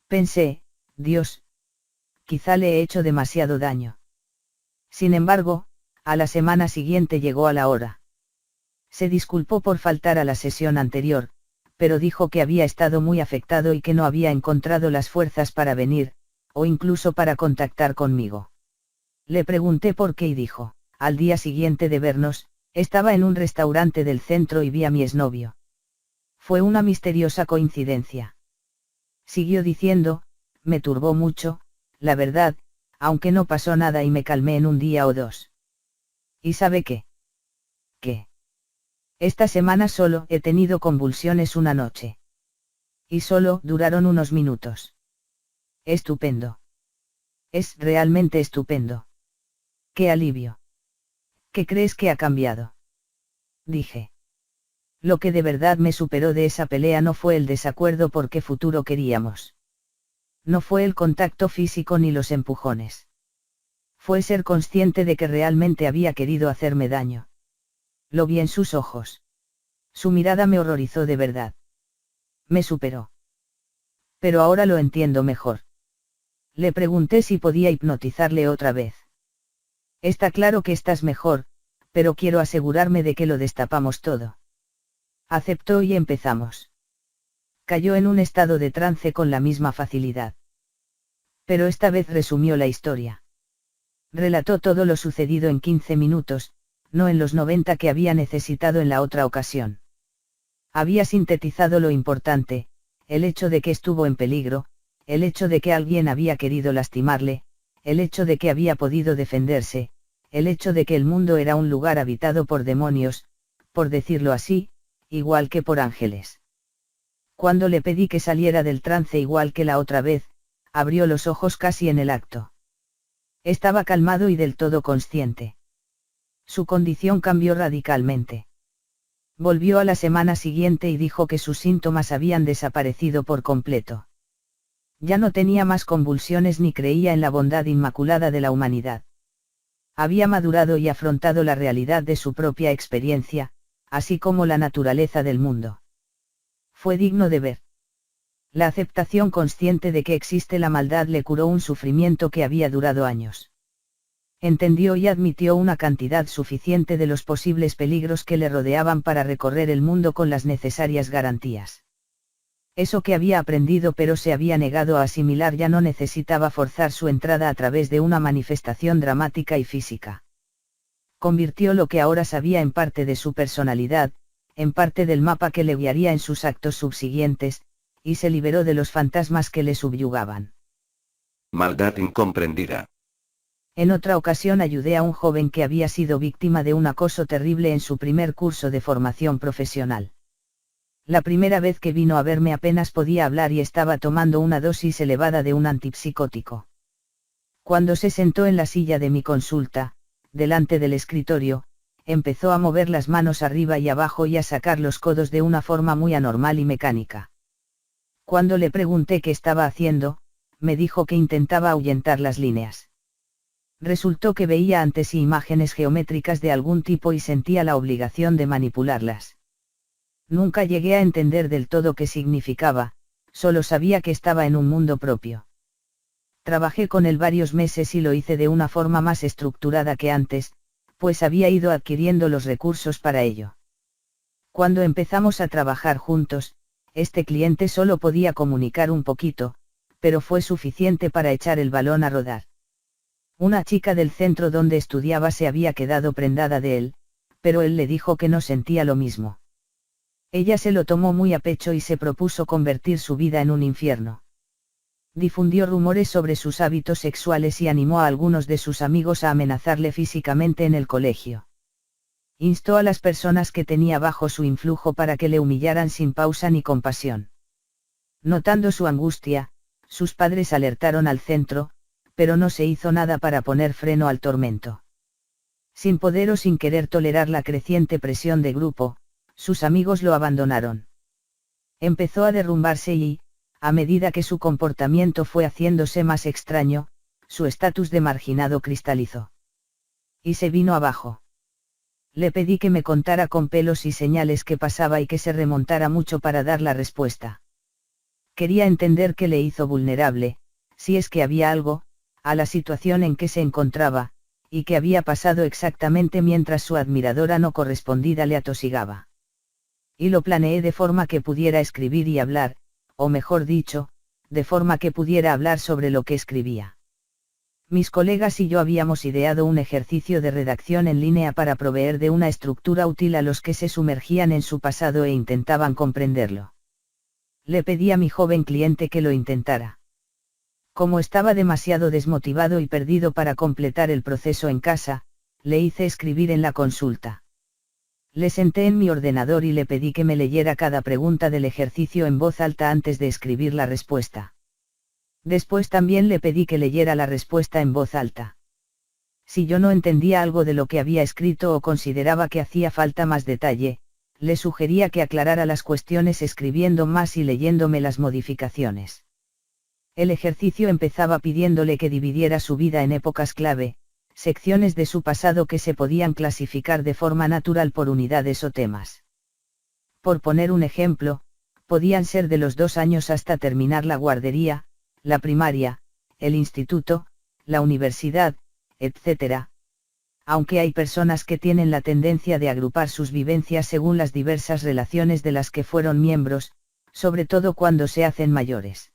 Pensé, Dios, quizá le he hecho demasiado daño. Sin embargo, a la semana siguiente llegó a la hora. Se disculpó por faltar a la sesión anterior, pero dijo que había estado muy afectado y que no había encontrado las fuerzas para venir, o incluso para contactar conmigo. Le pregunté por qué y dijo, al día siguiente de vernos, estaba en un restaurante del centro y vi a mi exnovio. Fue una misteriosa coincidencia. Siguió diciendo, me turbó mucho, la verdad, aunque no pasó nada y me calmé en un día o dos. ¿Y sabe qué? ¿Qué? Esta semana solo he tenido convulsiones una noche. Y solo duraron unos minutos. Estupendo. Es realmente estupendo. ¡Qué alivio! ¿Qué crees que ha cambiado? Dije. Lo que de verdad me superó de esa pelea no fue el desacuerdo por qué futuro queríamos. No fue el contacto físico ni los empujones. Fue ser consciente de que realmente había querido hacerme daño. Lo vi en sus ojos. Su mirada me horrorizó de verdad. Me superó. Pero ahora lo entiendo mejor. Le pregunté si podía hipnotizarle otra vez. Está claro que estás mejor, pero quiero asegurarme de que lo destapamos todo. Aceptó y empezamos. Cayó en un estado de trance con la misma facilidad. Pero esta vez resumió la historia. Relató todo lo sucedido en 15 minutos, no en los 90 que había necesitado en la otra ocasión. Había sintetizado lo importante, el hecho de que estuvo en peligro, el hecho de que alguien había querido lastimarle, el hecho de que había podido defenderse, el hecho de que el mundo era un lugar habitado por demonios, por decirlo así, igual que por ángeles. Cuando le pedí que saliera del trance igual que la otra vez, abrió los ojos casi en el acto. Estaba calmado y del todo consciente. Su condición cambió radicalmente. Volvió a la semana siguiente y dijo que sus síntomas habían desaparecido por completo. Ya no tenía más convulsiones ni creía en la bondad inmaculada de la humanidad. Había madurado y afrontado la realidad de su propia experiencia, así como la naturaleza del mundo. Fue digno de ver. La aceptación consciente de que existe la maldad le curó un sufrimiento que había durado años. Entendió y admitió una cantidad suficiente de los posibles peligros que le rodeaban para recorrer el mundo con las necesarias garantías. Eso que había aprendido pero se había negado a asimilar ya no necesitaba forzar su entrada a través de una manifestación dramática y física. Convirtió lo que ahora sabía en parte de su personalidad, en parte del mapa que le guiaría en sus actos subsiguientes, y se liberó de los fantasmas que le subyugaban. Maldad incomprendida. En otra ocasión ayudé a un joven que había sido víctima de un acoso terrible en su primer curso de formación profesional. La primera vez que vino a verme apenas podía hablar y estaba tomando una dosis elevada de un antipsicótico. Cuando se sentó en la silla de mi consulta, delante del escritorio, empezó a mover las manos arriba y abajo y a sacar los codos de una forma muy anormal y mecánica. Cuando le pregunté qué estaba haciendo, me dijo que intentaba ahuyentar las líneas. Resultó que veía ante sí imágenes geométricas de algún tipo y sentía la obligación de manipularlas. Nunca llegué a entender del todo qué significaba, solo sabía que estaba en un mundo propio. Trabajé con él varios meses y lo hice de una forma más estructurada que antes, pues había ido adquiriendo los recursos para ello. Cuando empezamos a trabajar juntos, este cliente solo podía comunicar un poquito, pero fue suficiente para echar el balón a rodar. Una chica del centro donde estudiaba se había quedado prendada de él, pero él le dijo que no sentía lo mismo. Ella se lo tomó muy a pecho y se propuso convertir su vida en un infierno. Difundió rumores sobre sus hábitos sexuales y animó a algunos de sus amigos a amenazarle físicamente en el colegio. Instó a las personas que tenía bajo su influjo para que le humillaran sin pausa ni compasión. Notando su angustia, sus padres alertaron al centro, pero no se hizo nada para poner freno al tormento. Sin poder o sin querer tolerar la creciente presión de grupo, sus amigos lo abandonaron. Empezó a derrumbarse y, a medida que su comportamiento fue haciéndose más extraño, su estatus de marginado cristalizó. Y se vino abajo. Le pedí que me contara con pelos y señales qué pasaba y que se remontara mucho para dar la respuesta. Quería entender qué le hizo vulnerable, si es que había algo, a la situación en que se encontraba, y qué había pasado exactamente mientras su admiradora no correspondida le atosigaba. Y lo planeé de forma que pudiera escribir y hablar, o mejor dicho, de forma que pudiera hablar sobre lo que escribía. Mis colegas y yo habíamos ideado un ejercicio de redacción en línea para proveer de una estructura útil a los que se sumergían en su pasado e intentaban comprenderlo. Le pedí a mi joven cliente que lo intentara. Como estaba demasiado desmotivado y perdido para completar el proceso en casa, le hice escribir en la consulta. Le senté en mi ordenador y le pedí que me leyera cada pregunta del ejercicio en voz alta antes de escribir la respuesta. Después también le pedí que leyera la respuesta en voz alta. Si yo no entendía algo de lo que había escrito o consideraba que hacía falta más detalle, le sugería que aclarara las cuestiones escribiendo más y leyéndome las modificaciones. El ejercicio empezaba pidiéndole que dividiera su vida en épocas clave, secciones de su pasado que se podían clasificar de forma natural por unidades o temas. Por poner un ejemplo, podían ser de los 2 años hasta terminar la guardería, la primaria, el instituto, la universidad, etc. Aunque hay personas que tienen la tendencia de agrupar sus vivencias según las diversas relaciones de las que fueron miembros, sobre todo cuando se hacen mayores.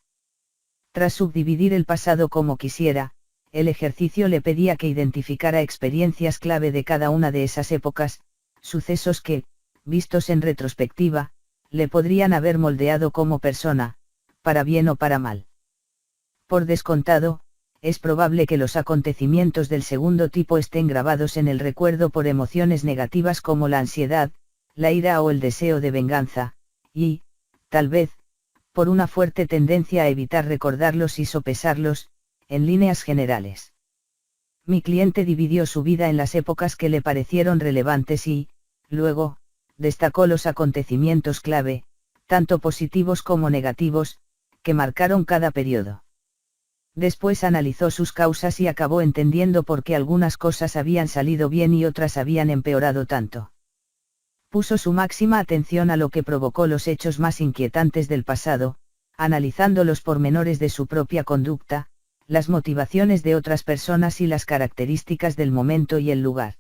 Tras subdividir el pasado como quisiera, el ejercicio le pedía que identificara experiencias clave de cada una de esas épocas, sucesos que, vistos en retrospectiva, le podrían haber moldeado como persona, para bien o para mal. Por descontado, es probable que los acontecimientos del segundo tipo estén grabados en el recuerdo por emociones negativas como la ansiedad, la ira o el deseo de venganza, y, tal vez, por una fuerte tendencia a evitar recordarlos y sopesarlos, en líneas generales. Mi cliente dividió su vida en las épocas que le parecieron relevantes y, luego, destacó los acontecimientos clave, tanto positivos como negativos, que marcaron cada periodo. Después analizó sus causas y acabó entendiendo por qué algunas cosas habían salido bien y otras habían empeorado tanto. Puso su máxima atención a lo que provocó los hechos más inquietantes del pasado, analizando los pormenores de su propia conducta, las motivaciones de otras personas y las características del momento y el lugar.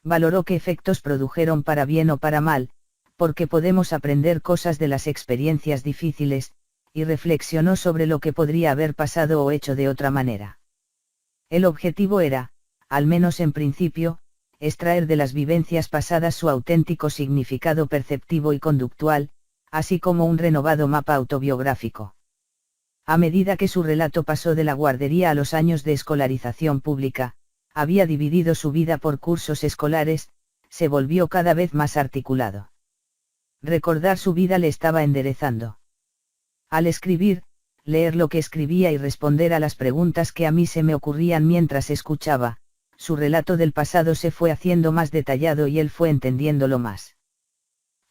Valoró qué efectos produjeron para bien o para mal, porque podemos aprender cosas de las experiencias difíciles, y reflexionó sobre lo que podría haber pasado o hecho de otra manera. El objetivo era, al menos en principio, extraer de las vivencias pasadas su auténtico significado perceptivo y conductual, así como un renovado mapa autobiográfico. A medida que su relato pasó de la guardería a los años de escolarización pública, había dividido su vida por cursos escolares, se volvió cada vez más articulado. Recordar su vida le estaba enderezando. Al escribir, leer lo que escribía y responder a las preguntas que a mí se me ocurrían mientras escuchaba, su relato del pasado se fue haciendo más detallado y él fue entendiéndolo más.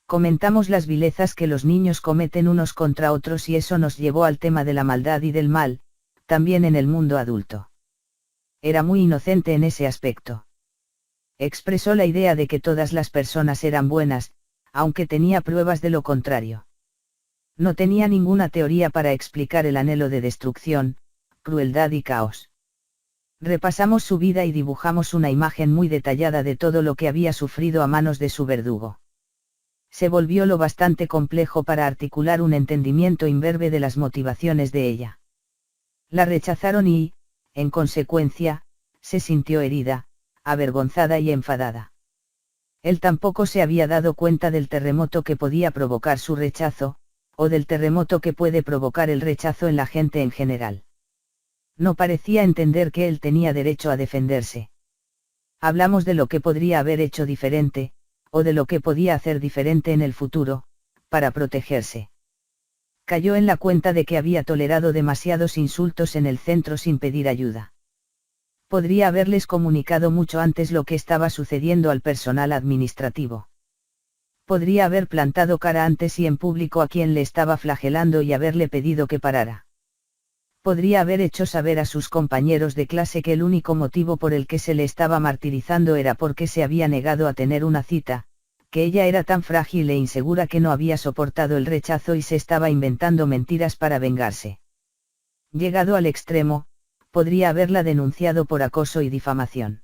Comentamos las vilezas que los niños cometen unos contra otros y eso nos llevó al tema de la maldad y del mal, también en el mundo adulto. Era muy inocente en ese aspecto. Expresó la idea de que todas las personas eran buenas, aunque tenía pruebas de lo contrario. No tenía ninguna teoría para explicar el anhelo de destrucción, crueldad y caos. Repasamos su vida y dibujamos una imagen muy detallada de todo lo que había sufrido a manos de su verdugo. Se volvió lo bastante complejo para articular un entendimiento imberbe de las motivaciones de ella. La rechazaron y, en consecuencia, se sintió herida, avergonzada y enfadada. Él tampoco se había dado cuenta del terremoto que podía provocar su rechazo, o del terremoto que puede provocar el rechazo en la gente en general. No parecía entender que él tenía derecho a defenderse. Hablamos de lo que podría haber hecho diferente, o de lo que podía hacer diferente en el futuro, para protegerse. Cayó en la cuenta de que había tolerado demasiados insultos en el centro sin pedir ayuda. Podría haberles comunicado mucho antes lo que estaba sucediendo al personal administrativo. Podría haber plantado cara antes y en público a quien le estaba flagelando y haberle pedido que parara. Podría haber hecho saber a sus compañeros de clase que el único motivo por el que se le estaba martirizando era porque se había negado a tener una cita, que ella era tan frágil e insegura que no había soportado el rechazo y se estaba inventando mentiras para vengarse. Llegado al extremo, podría haberla denunciado por acoso y difamación.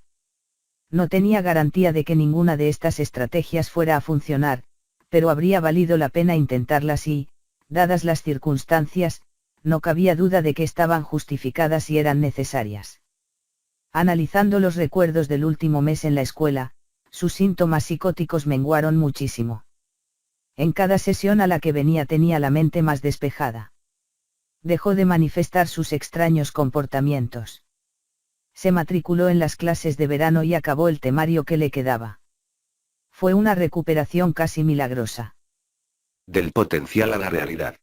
No tenía garantía de que ninguna de estas estrategias fuera a funcionar, pero habría valido la pena intentarlas y, dadas las circunstancias, no cabía duda de que estaban justificadas y eran necesarias. Analizando los recuerdos del último mes en la escuela, sus síntomas psicóticos menguaron muchísimo. En cada sesión a la que venía tenía la mente más despejada. Dejó de manifestar sus extraños comportamientos. Se matriculó en las clases de verano y acabó el temario que le quedaba. Fue una recuperación casi milagrosa. Del potencial a la realidad.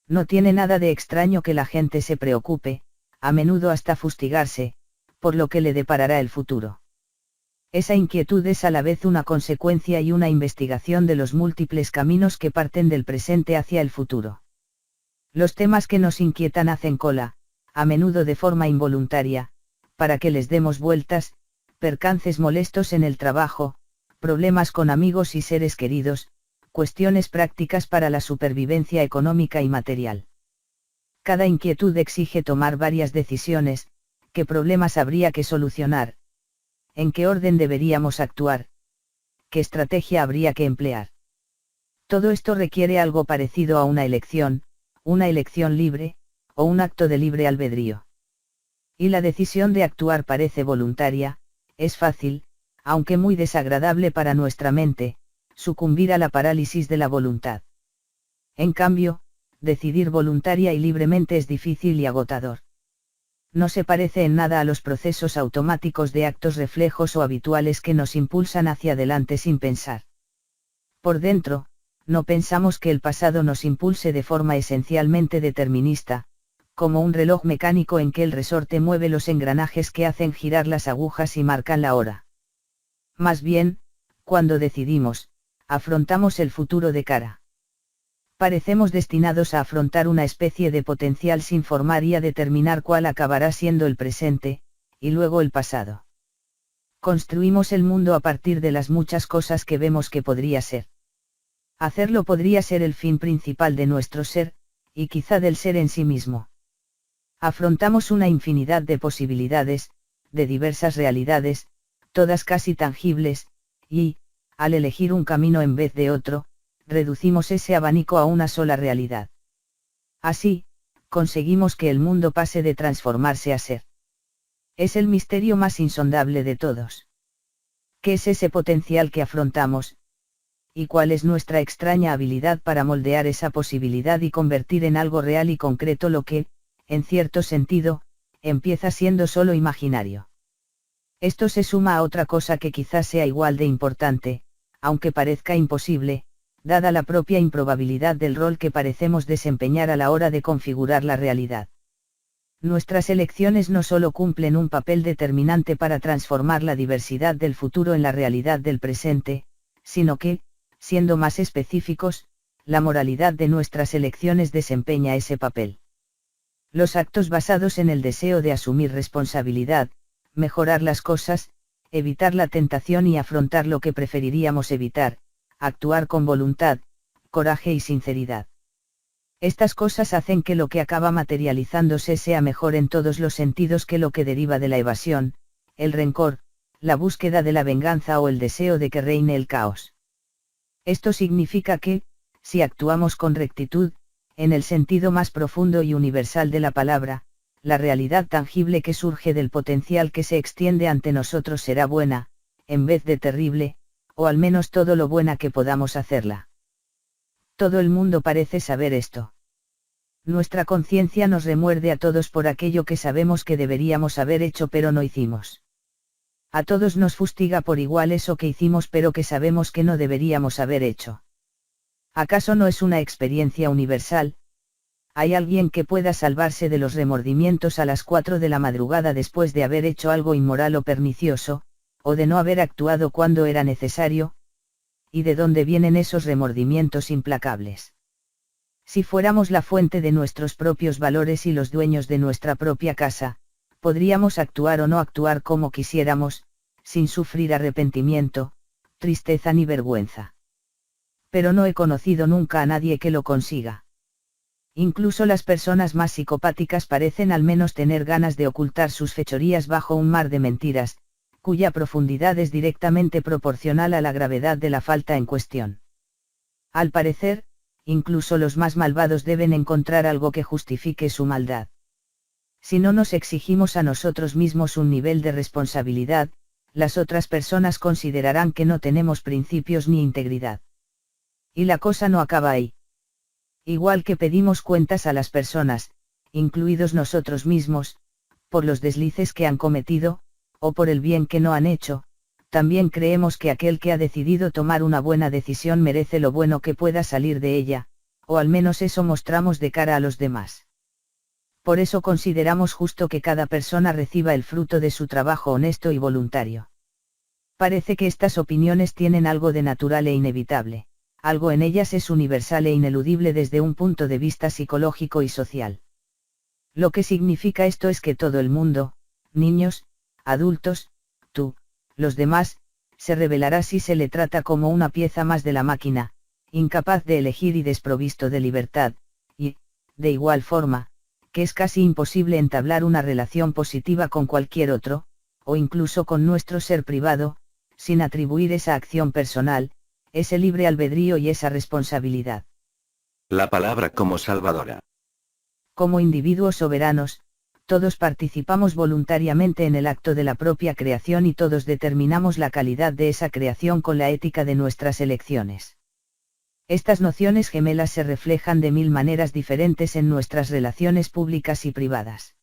No tiene nada de extraño que la gente se preocupe, a menudo hasta fustigarse, por lo que le deparará el futuro. Esa inquietud es a la vez una consecuencia y una investigación de los múltiples caminos que parten del presente hacia el futuro. Los temas que nos inquietan hacen cola, a menudo de forma involuntaria, para que les demos vueltas, percances molestos en el trabajo, problemas con amigos y seres queridos, cuestiones prácticas para la supervivencia económica y material. Cada inquietud exige tomar varias decisiones: ¿qué problemas habría que solucionar? ¿En qué orden deberíamos actuar? ¿Qué estrategia habría que emplear? Todo esto requiere algo parecido a una elección libre, o un acto de libre albedrío. Y la decisión de actuar parece voluntaria, es fácil, aunque muy desagradable para nuestra mente, sucumbir a la parálisis de la voluntad. En cambio, decidir voluntaria y libremente es difícil y agotador. No se parece en nada a los procesos automáticos de actos reflejos o habituales que nos impulsan hacia adelante sin pensar. Por dentro, no pensamos que el pasado nos impulse de forma esencialmente determinista, como un reloj mecánico en que el resorte mueve los engranajes que hacen girar las agujas y marcan la hora. Más bien, cuando decidimos, afrontamos el futuro de cara. Parecemos destinados a afrontar una especie de potencial sin formar y a determinar cuál acabará siendo el presente, y luego el pasado. Construimos el mundo a partir de las muchas cosas que vemos que podría ser. Hacerlo podría ser el fin principal de nuestro ser, y quizá del ser en sí mismo. Afrontamos una infinidad de posibilidades, de diversas realidades, todas casi tangibles, y, al elegir un camino en vez de otro, reducimos ese abanico a una sola realidad. Así, conseguimos que el mundo pase de transformarse a ser. Es el misterio más insondable de todos. ¿Qué es ese potencial que afrontamos? ¿Y cuál es nuestra extraña habilidad para moldear esa posibilidad y convertir en algo real y concreto lo que, en cierto sentido, empieza siendo solo imaginario? Esto se suma a otra cosa que quizás sea igual de importante, aunque parezca imposible, dada la propia improbabilidad del rol que parecemos desempeñar a la hora de configurar la realidad. Nuestras elecciones no solo cumplen un papel determinante para transformar la diversidad del futuro en la realidad del presente, sino que, siendo más específicos, la moralidad de nuestras elecciones desempeña ese papel. Los actos basados en el deseo de asumir responsabilidad, mejorar las cosas, evitar la tentación y afrontar lo que preferiríamos evitar, actuar con voluntad, coraje y sinceridad. Estas cosas hacen que lo que acaba materializándose sea mejor en todos los sentidos que lo que deriva de la evasión, el rencor, la búsqueda de la venganza o el deseo de que reine el caos. Esto significa que, si actuamos con rectitud, en el sentido más profundo y universal de la palabra, la realidad tangible que surge del potencial que se extiende ante nosotros será buena, en vez de terrible, o al menos todo lo buena que podamos hacerla. Todo el mundo parece saber esto. Nuestra conciencia nos remuerde a todos por aquello que sabemos que deberíamos haber hecho pero no hicimos. A todos nos fustiga por igual eso que hicimos pero que sabemos que no deberíamos haber hecho. ¿Acaso no es una experiencia universal? ¿Hay alguien que pueda salvarse de los remordimientos a las 4 de la madrugada después de haber hecho algo inmoral o pernicioso, o de no haber actuado cuando era necesario? ¿Y de dónde vienen esos remordimientos implacables? Si fuéramos la fuente de nuestros propios valores y los dueños de nuestra propia casa, podríamos actuar o no actuar como quisiéramos, sin sufrir arrepentimiento, tristeza ni vergüenza. Pero no he conocido nunca a nadie que lo consiga. Incluso las personas más psicopáticas parecen al menos tener ganas de ocultar sus fechorías bajo un mar de mentiras, cuya profundidad es directamente proporcional a la gravedad de la falta en cuestión. Al parecer, incluso los más malvados deben encontrar algo que justifique su maldad. Si no nos exigimos a nosotros mismos un nivel de responsabilidad, las otras personas considerarán que no tenemos principios ni integridad. Y la cosa no acaba ahí. Igual que pedimos cuentas a las personas, incluidos nosotros mismos, por los deslices que han cometido, o por el bien que no han hecho, también creemos que aquel que ha decidido tomar una buena decisión merece lo bueno que pueda salir de ella, o al menos eso mostramos de cara a los demás. Por eso consideramos justo que cada persona reciba el fruto de su trabajo honesto y voluntario. Parece que estas opiniones tienen algo de natural e inevitable, algo en ellas es universal e ineludible desde un punto de vista psicológico y social. Lo que significa esto es que todo el mundo, niños, adultos, tú, los demás, se revelará si se le trata como una pieza más de la máquina, incapaz de elegir y desprovisto de libertad, y, de igual forma, que es casi imposible entablar una relación positiva con cualquier otro, o incluso con nuestro ser privado, sin atribuir esa acción personal, ese libre albedrío y esa responsabilidad. La palabra como salvadora. Como individuos soberanos, todos participamos voluntariamente en el acto de la propia creación y todos determinamos la calidad de esa creación con la ética de nuestras elecciones. Estas nociones gemelas se reflejan de mil maneras diferentes en nuestras relaciones públicas y privadas.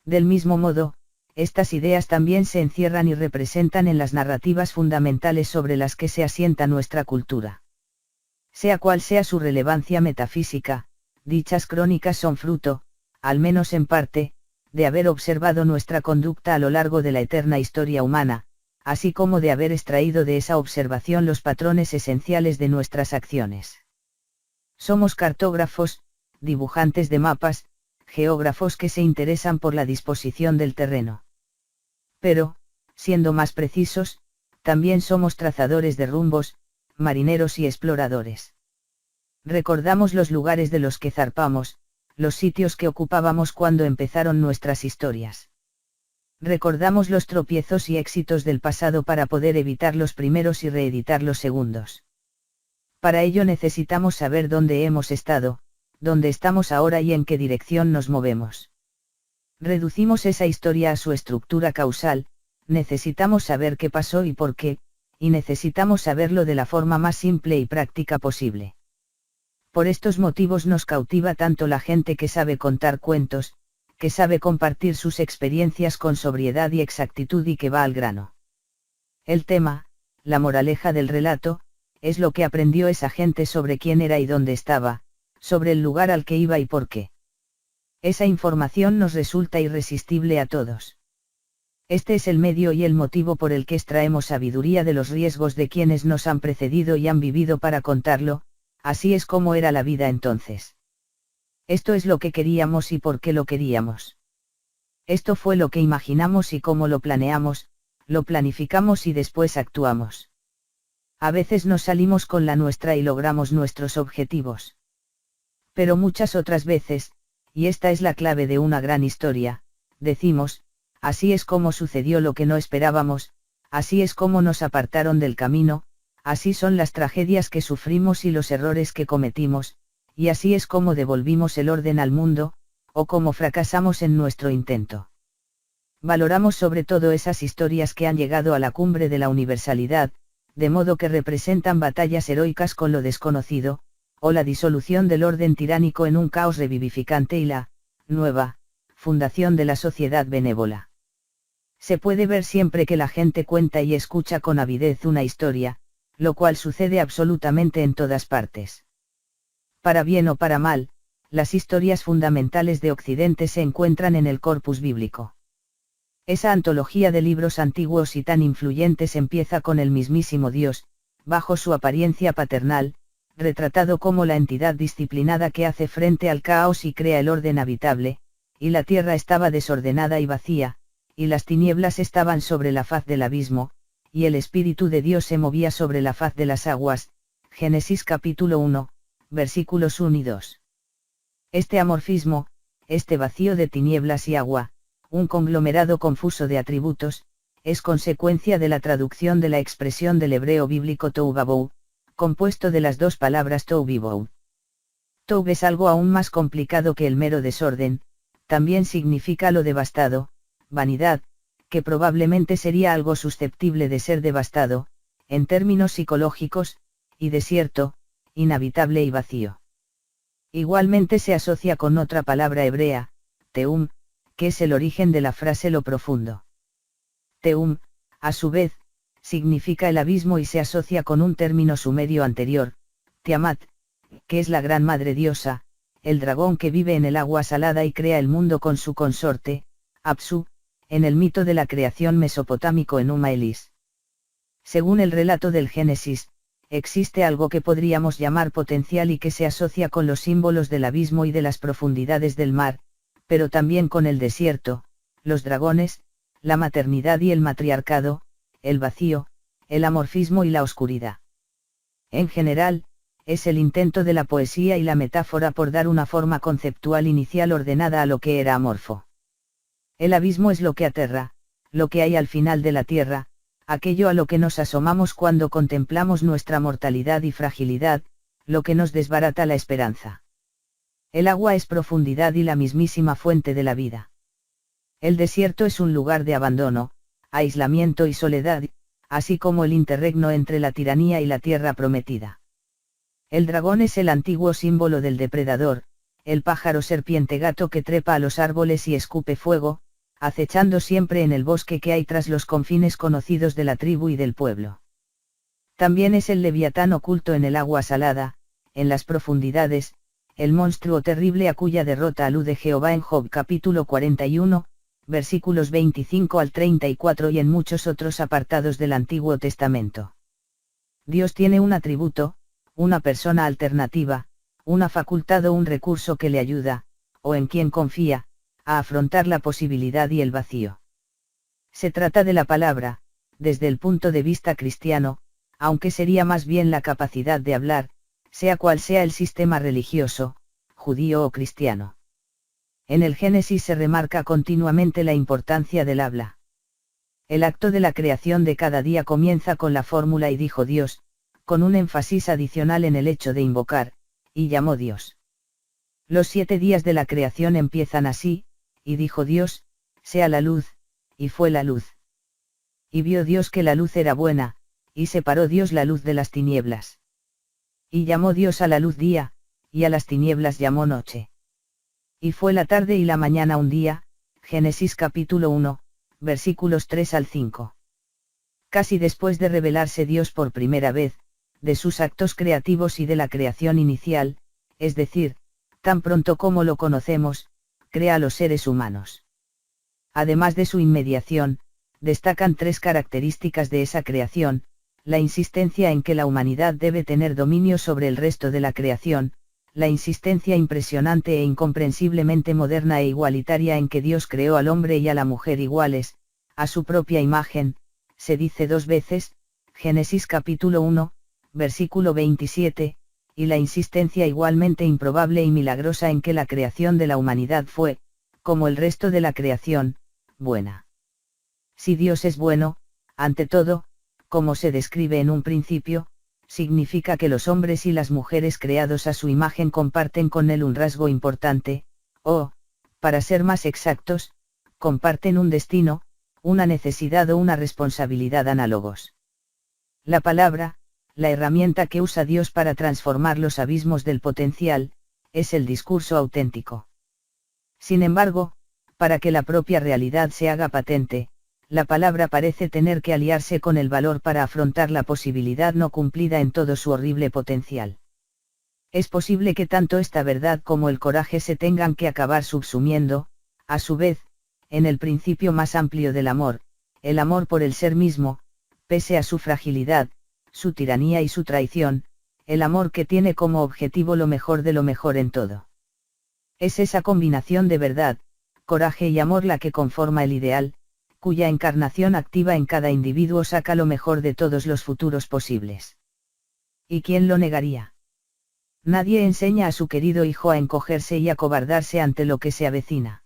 Del mismo modo, estas ideas también se encierran y representan en las narrativas fundamentales sobre las que se asienta nuestra cultura. Sea cual sea su relevancia metafísica, dichas crónicas son fruto, al menos en parte, de haber observado nuestra conducta a lo largo de la eterna historia humana, así como de haber extraído de esa observación los patrones esenciales de nuestras acciones. Somos cartógrafos, dibujantes de mapas, geógrafos que se interesan por la disposición del terreno. Pero, siendo más precisos, también somos trazadores de rumbos, marineros y exploradores. Recordamos los lugares de los que zarpamos, los sitios que ocupábamos cuando empezaron nuestras historias. Recordamos los tropiezos y éxitos del pasado para poder evitar los primeros y reeditar los segundos. Para ello necesitamos saber dónde hemos estado, dónde estamos ahora y en qué dirección nos movemos. Reducimos esa historia a su estructura causal, necesitamos saber qué pasó y por qué, y necesitamos saberlo de la forma más simple y práctica posible. Por estos motivos nos cautiva tanto la gente que sabe contar cuentos, que sabe compartir sus experiencias con sobriedad y exactitud y que va al grano. El tema, la moraleja del relato, es lo que aprendió esa gente sobre quién era y dónde estaba, sobre el lugar al que iba y por qué. Esa información nos resulta irresistible a todos. Este es el medio y el motivo por el que extraemos sabiduría de los riesgos de quienes nos han precedido y han vivido para contarlo, así es como era la vida entonces. Esto es lo que queríamos y por qué lo queríamos. Esto fue lo que imaginamos y cómo lo planeamos, lo planificamos y después actuamos. A veces nos salimos con la nuestra y logramos nuestros objetivos. Pero muchas otras veces, y esta es la clave de una gran historia, decimos, así es como sucedió lo que no esperábamos, así es como nos apartaron del camino, así son las tragedias que sufrimos y los errores que cometimos, y así es como devolvimos el orden al mundo, o como fracasamos en nuestro intento. Valoramos sobre todo esas historias que han llegado a la cumbre de la universalidad, de modo que representan batallas heroicas con lo desconocido, o la disolución del orden tiránico en un caos revivificante y la nueva fundación de la sociedad benévola. Se puede ver siempre que la gente cuenta y escucha con avidez una historia, lo cual sucede absolutamente en todas partes. Para bien o para mal, las historias fundamentales de Occidente se encuentran en el corpus bíblico. Esa antología de libros antiguos y tan influyentes empieza con el mismísimo Dios, bajo su apariencia paternal, retratado como la entidad disciplinada que hace frente al caos y crea el orden habitable, y la tierra estaba desordenada y vacía, y las tinieblas estaban sobre la faz del abismo, y el Espíritu de Dios se movía sobre la faz de las aguas. Génesis capítulo 1, versículos 1 y 2. Este amorfismo, este vacío de tinieblas y agua, un conglomerado confuso de atributos, es consecuencia de la traducción de la expresión del hebreo bíblico tohu vabou, compuesto de las dos palabras tohu y bou. Tohu es algo aún más complicado que el mero desorden, también significa lo devastado, vanidad, que probablemente sería algo susceptible de ser devastado, en términos psicológicos, y desierto, inhabitable y vacío. Igualmente se asocia con otra palabra hebrea, teum, que es el origen de la frase lo profundo. Teum, a su vez, significa el abismo y se asocia con un término sumerio anterior, Tiamat, que es la gran madre diosa, el dragón que vive en el agua salada y crea el mundo con su consorte, Apsu, en el mito de la creación mesopotámico Enuma Elis. Según el relato del Génesis, existe algo que podríamos llamar potencial y que se asocia con los símbolos del abismo y de las profundidades del mar, pero también con el desierto, los dragones, la maternidad y el matriarcado, el vacío, el amorfismo y la oscuridad. En general, es el intento de la poesía y la metáfora por dar una forma conceptual inicial ordenada a lo que era amorfo. El abismo es lo que aterra, lo que hay al final de la tierra, aquello a lo que nos asomamos cuando contemplamos nuestra mortalidad y fragilidad, lo que nos desbarata la esperanza. El agua es profundidad y la mismísima fuente de la vida. El desierto es un lugar de abandono, aislamiento y soledad, así como el interregno entre la tiranía y la tierra prometida. El dragón es el antiguo símbolo del depredador, el pájaro serpiente gato que trepa a los árboles y escupe fuego, acechando siempre en el bosque que hay tras los confines conocidos de la tribu y del pueblo. También es el leviatán oculto en el agua salada, en las profundidades, el monstruo terrible a cuya derrota alude Jehová en Job capítulo 41, versículos 25 al 34 y en muchos otros apartados del Antiguo Testamento. Dios tiene un atributo, una persona alternativa, una facultad o un recurso que le ayuda, o en quien confía, a afrontar la posibilidad y el vacío. Se trata de la palabra, desde el punto de vista cristiano, aunque sería más bien la capacidad de hablar, sea cual sea el sistema religioso, judío o cristiano. En el Génesis se remarca continuamente la importancia del habla. El acto de la creación de cada día comienza con la fórmula y dijo Dios, con un énfasis adicional en el hecho de invocar, y llamó Dios. Los 7 días de la creación empiezan así, y dijo Dios, sea la luz, y fue la luz. Y vio Dios que la luz era buena, y separó Dios la luz de las tinieblas. Y llamó Dios a la luz día, y a las tinieblas llamó noche. Y fue la tarde y la mañana un día. Génesis capítulo 1, versículos 3 al 5. Casi después de revelarse Dios por primera vez, de sus actos creativos y de la creación inicial, es decir, tan pronto como lo conocemos, crea a los seres humanos. Además de su inmediación, destacan 3 características de esa creación: la insistencia en que la humanidad debe tener dominio sobre el resto de la creación, la insistencia impresionante e incomprensiblemente moderna e igualitaria en que Dios creó al hombre y a la mujer iguales, a su propia imagen, se dice 2 veces, Génesis capítulo 1, versículo 27, y la insistencia igualmente improbable y milagrosa en que la creación de la humanidad fue, como el resto de la creación, buena. Si Dios es bueno, ante todo, como se describe en un principio, significa que los hombres y las mujeres creados a su imagen comparten con él un rasgo importante, o, para ser más exactos, comparten un destino, una necesidad o una responsabilidad análogos. La palabra, la herramienta que usa Dios para transformar los abismos del potencial, es el discurso auténtico. Sin embargo, para que la propia realidad se haga patente, la palabra parece tener que aliarse con el valor para afrontar la posibilidad no cumplida en todo su horrible potencial. Es posible que tanto esta verdad como el coraje se tengan que acabar subsumiendo, a su vez, en el principio más amplio del amor, el amor por el ser mismo, pese a su fragilidad, su tiranía y su traición, el amor que tiene como objetivo lo mejor de lo mejor en todo. Es esa combinación de verdad, coraje y amor la que conforma el ideal, cuya encarnación activa en cada individuo saca lo mejor de todos los futuros posibles. ¿Y quién lo negaría? Nadie enseña a su querido hijo a encogerse y acobardarse ante lo que se avecina.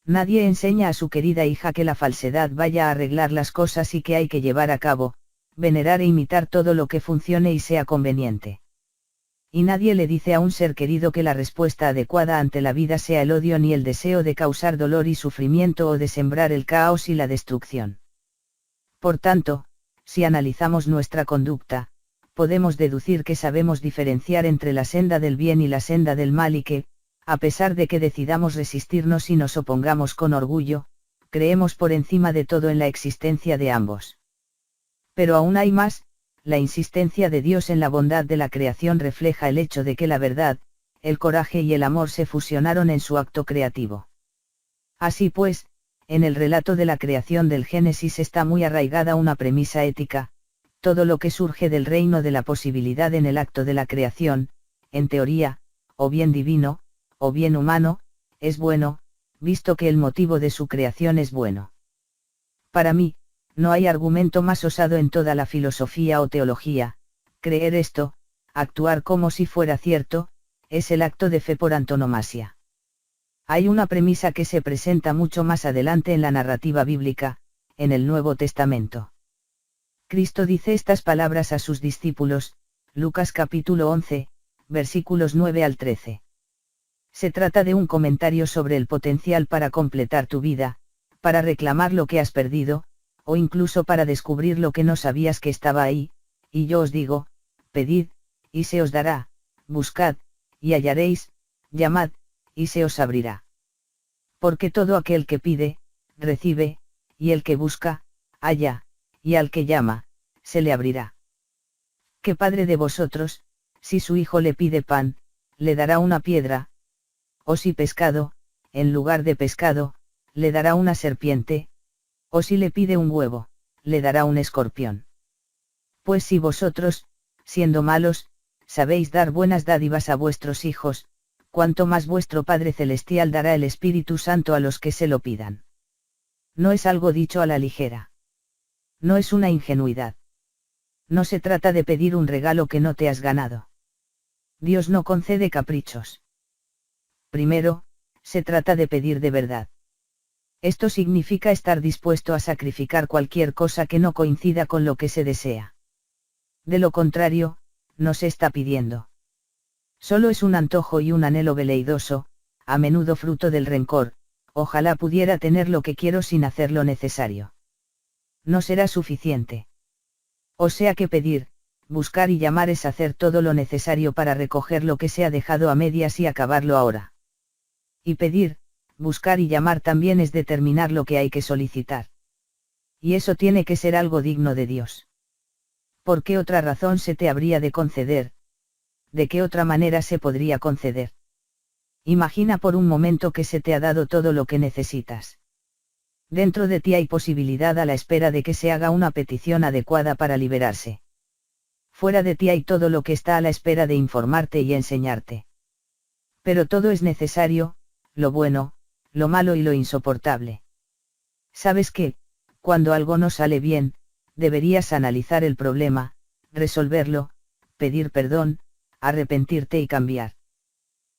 Nadie enseña a su querida hija que la falsedad vaya a arreglar las cosas y que hay que llevar a cabo, venerar e imitar todo lo que funcione y sea conveniente. Y nadie le dice a un ser querido que la respuesta adecuada ante la vida sea el odio ni el deseo de causar dolor y sufrimiento o de sembrar el caos y la destrucción. Por tanto, si analizamos nuestra conducta, podemos deducir que sabemos diferenciar entre la senda del bien y la senda del mal y que, a pesar de que decidamos resistirnos y nos opongamos con orgullo, creemos por encima de todo en la existencia de ambos. Pero aún hay más. La insistencia de Dios en la bondad de la creación refleja el hecho de que la verdad, el coraje y el amor se fusionaron en su acto creativo. Así pues, en el relato de la creación del Génesis está muy arraigada una premisa ética: todo lo que surge del reino de la posibilidad en el acto de la creación, en teoría, o bien divino, o bien humano, es bueno, visto que el motivo de su creación es bueno. Para mí, no hay argumento más osado en toda la filosofía o teología. Creer esto, actuar como si fuera cierto, es el acto de fe por antonomasia. Hay una premisa que se presenta mucho más adelante en la narrativa bíblica, en el Nuevo Testamento. Cristo dice estas palabras a sus discípulos, Lucas capítulo 11, versículos 9 al 13. Se trata de un comentario sobre el potencial para completar tu vida, para reclamar lo que has perdido, o incluso para descubrir lo que no sabías que estaba ahí, y yo os digo, pedid, y se os dará, buscad, y hallaréis, llamad, y se os abrirá. Porque todo aquel que pide, recibe, y el que busca, halla, y al que llama, se le abrirá. ¿Qué padre de vosotros, si su hijo le pide pan, le dará una piedra? O si pescado, en lugar de pescado, le dará una serpiente? O si le pide un huevo, le dará un escorpión. Pues si vosotros, siendo malos, sabéis dar buenas dádivas a vuestros hijos, cuánto más vuestro Padre Celestial dará el Espíritu Santo a los que se lo pidan. No es algo dicho a la ligera. No es una ingenuidad. No se trata de pedir un regalo que no te has ganado. Dios no concede caprichos. Primero, se trata de pedir de verdad. Esto significa estar dispuesto a sacrificar cualquier cosa que no coincida con lo que se desea. De lo contrario, no se está pidiendo. Solo es un antojo y un anhelo veleidoso, a menudo fruto del rencor: ojalá pudiera tener lo que quiero sin hacer lo necesario. No será suficiente. O sea que pedir, buscar y llamar es hacer todo lo necesario para recoger lo que se ha dejado a medias y acabarlo ahora. Y pedir, buscar y llamar también es determinar lo que hay que solicitar. Y eso tiene que ser algo digno de Dios. ¿Por qué otra razón se te habría de conceder? ¿De qué otra manera se podría conceder? Imagina por un momento que se te ha dado todo lo que necesitas. Dentro de ti hay posibilidad a la espera de que se haga una petición adecuada para liberarse. Fuera de ti hay todo lo que está a la espera de informarte y enseñarte. Pero todo es necesario, lo bueno, lo malo y lo insoportable. Sabes que, cuando algo no sale bien, deberías analizar el problema, resolverlo, pedir perdón, arrepentirte y cambiar.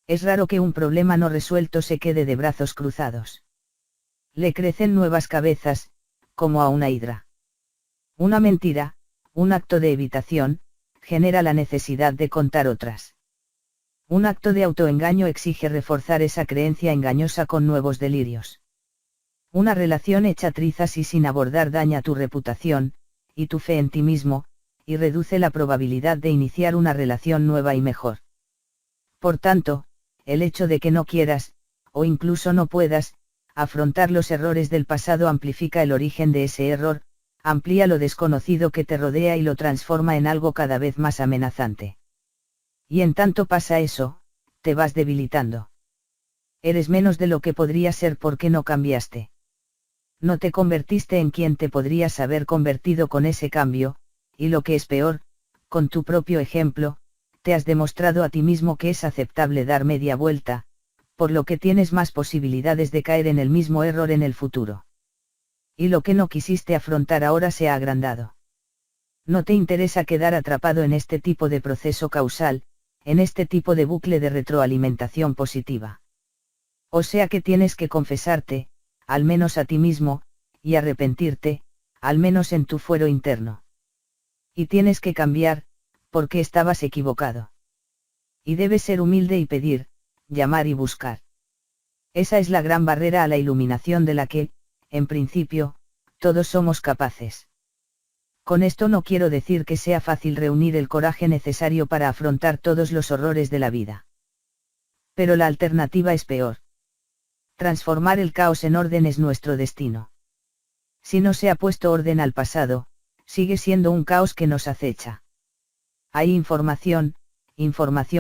Es raro que un problema no resuelto se quede de brazos cruzados. Le crecen nuevas cabezas, como a una hidra. Una mentira, un acto de evitación, genera la necesidad de contar otras. Un acto de autoengaño exige reforzar esa creencia engañosa con nuevos delirios. Una relación hecha trizas y sin abordar daña tu reputación, y tu fe en ti mismo, y reduce la probabilidad de iniciar una relación nueva y mejor. Por tanto, el hecho de que no quieras, o incluso no puedas, afrontar los errores del pasado amplifica el origen de ese error, amplía lo desconocido que te rodea y lo transforma en algo cada vez más amenazante. Y en tanto pasa eso, te vas debilitando. Eres menos de lo que podrías ser porque no cambiaste. No te convertiste en quien te podrías haber convertido con ese cambio, y lo que es peor, con tu propio ejemplo, te has demostrado a ti mismo que es aceptable dar media vuelta, por lo que tienes más posibilidades de caer en el mismo error en el futuro. Y lo que no quisiste afrontar ahora se ha agrandado. No te interesa quedar atrapado en este tipo de proceso causal, en este tipo de bucle de retroalimentación positiva. O sea que tienes que confesarte, al menos a ti mismo, y arrepentirte, al menos en tu fuero interno. Y tienes que cambiar, porque estabas equivocado. Y debes ser humilde y pedir, llamar y buscar. Esa es la gran barrera a la iluminación de la que, en principio, todos somos capaces. Con esto no quiero decir que sea fácil reunir el coraje necesario para afrontar todos los horrores de la vida. Pero la alternativa es peor. Transformar el caos en orden es nuestro destino. Si no se ha puesto orden al pasado, sigue siendo un caos que nos acecha. Hay información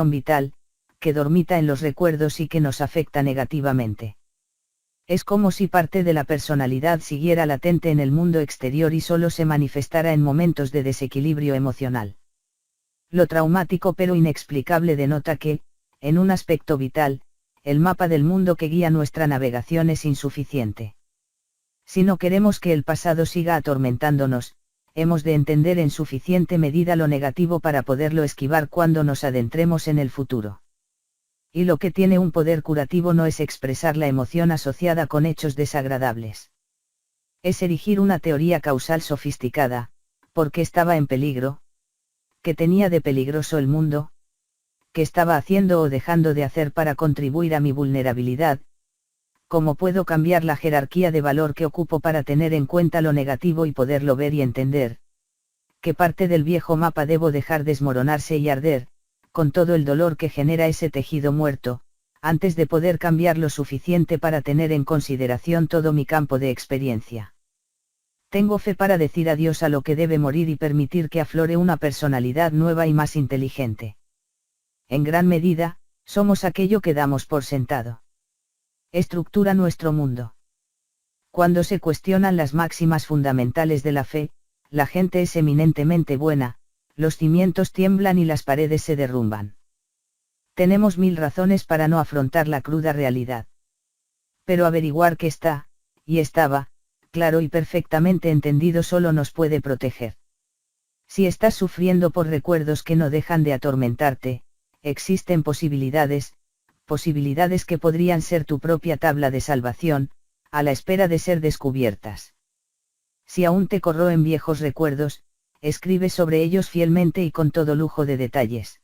vital, que dormita en los recuerdos y que nos afecta negativamente. Es como si parte de la personalidad siguiera latente en el mundo exterior y solo se manifestara en momentos de desequilibrio emocional. Lo traumático pero inexplicable denota que, en un aspecto vital, el mapa del mundo que guía nuestra navegación es insuficiente. Si no queremos que el pasado siga atormentándonos, hemos de entender en suficiente medida lo negativo para poderlo esquivar cuando nos adentremos en el futuro. Y lo que tiene un poder curativo no es expresar la emoción asociada con hechos desagradables. Es erigir una teoría causal sofisticada, porque estaba en peligro. ¿Qué tenía de peligroso el mundo? ¿Qué estaba haciendo o dejando de hacer para contribuir a mi vulnerabilidad? ¿Cómo puedo cambiar la jerarquía de valor que ocupo para tener en cuenta lo negativo y poderlo ver y entender? ¿Qué parte del viejo mapa debo dejar desmoronarse y arder, con todo el dolor que genera ese tejido muerto, antes de poder cambiar lo suficiente para tener en consideración todo mi campo de experiencia? Tengo fe para decir adiós a lo que debe morir y permitir que aflore una personalidad nueva y más inteligente. En gran medida, somos aquello que damos por sentado. Estructura nuestro mundo. Cuando se cuestionan las máximas fundamentales de la fe, la gente es eminentemente buena, los cimientos tiemblan y las paredes se derrumban. Tenemos 1000 razones para no afrontar la cruda realidad. Pero averiguar que está, y estaba, claro y perfectamente entendido solo nos puede proteger. Si estás sufriendo por recuerdos que no dejan de atormentarte, existen posibilidades que podrían ser tu propia tabla de salvación, a la espera de ser descubiertas. Si aún te corroen viejos recuerdos, escribe sobre ellos fielmente y con todo lujo de detalles.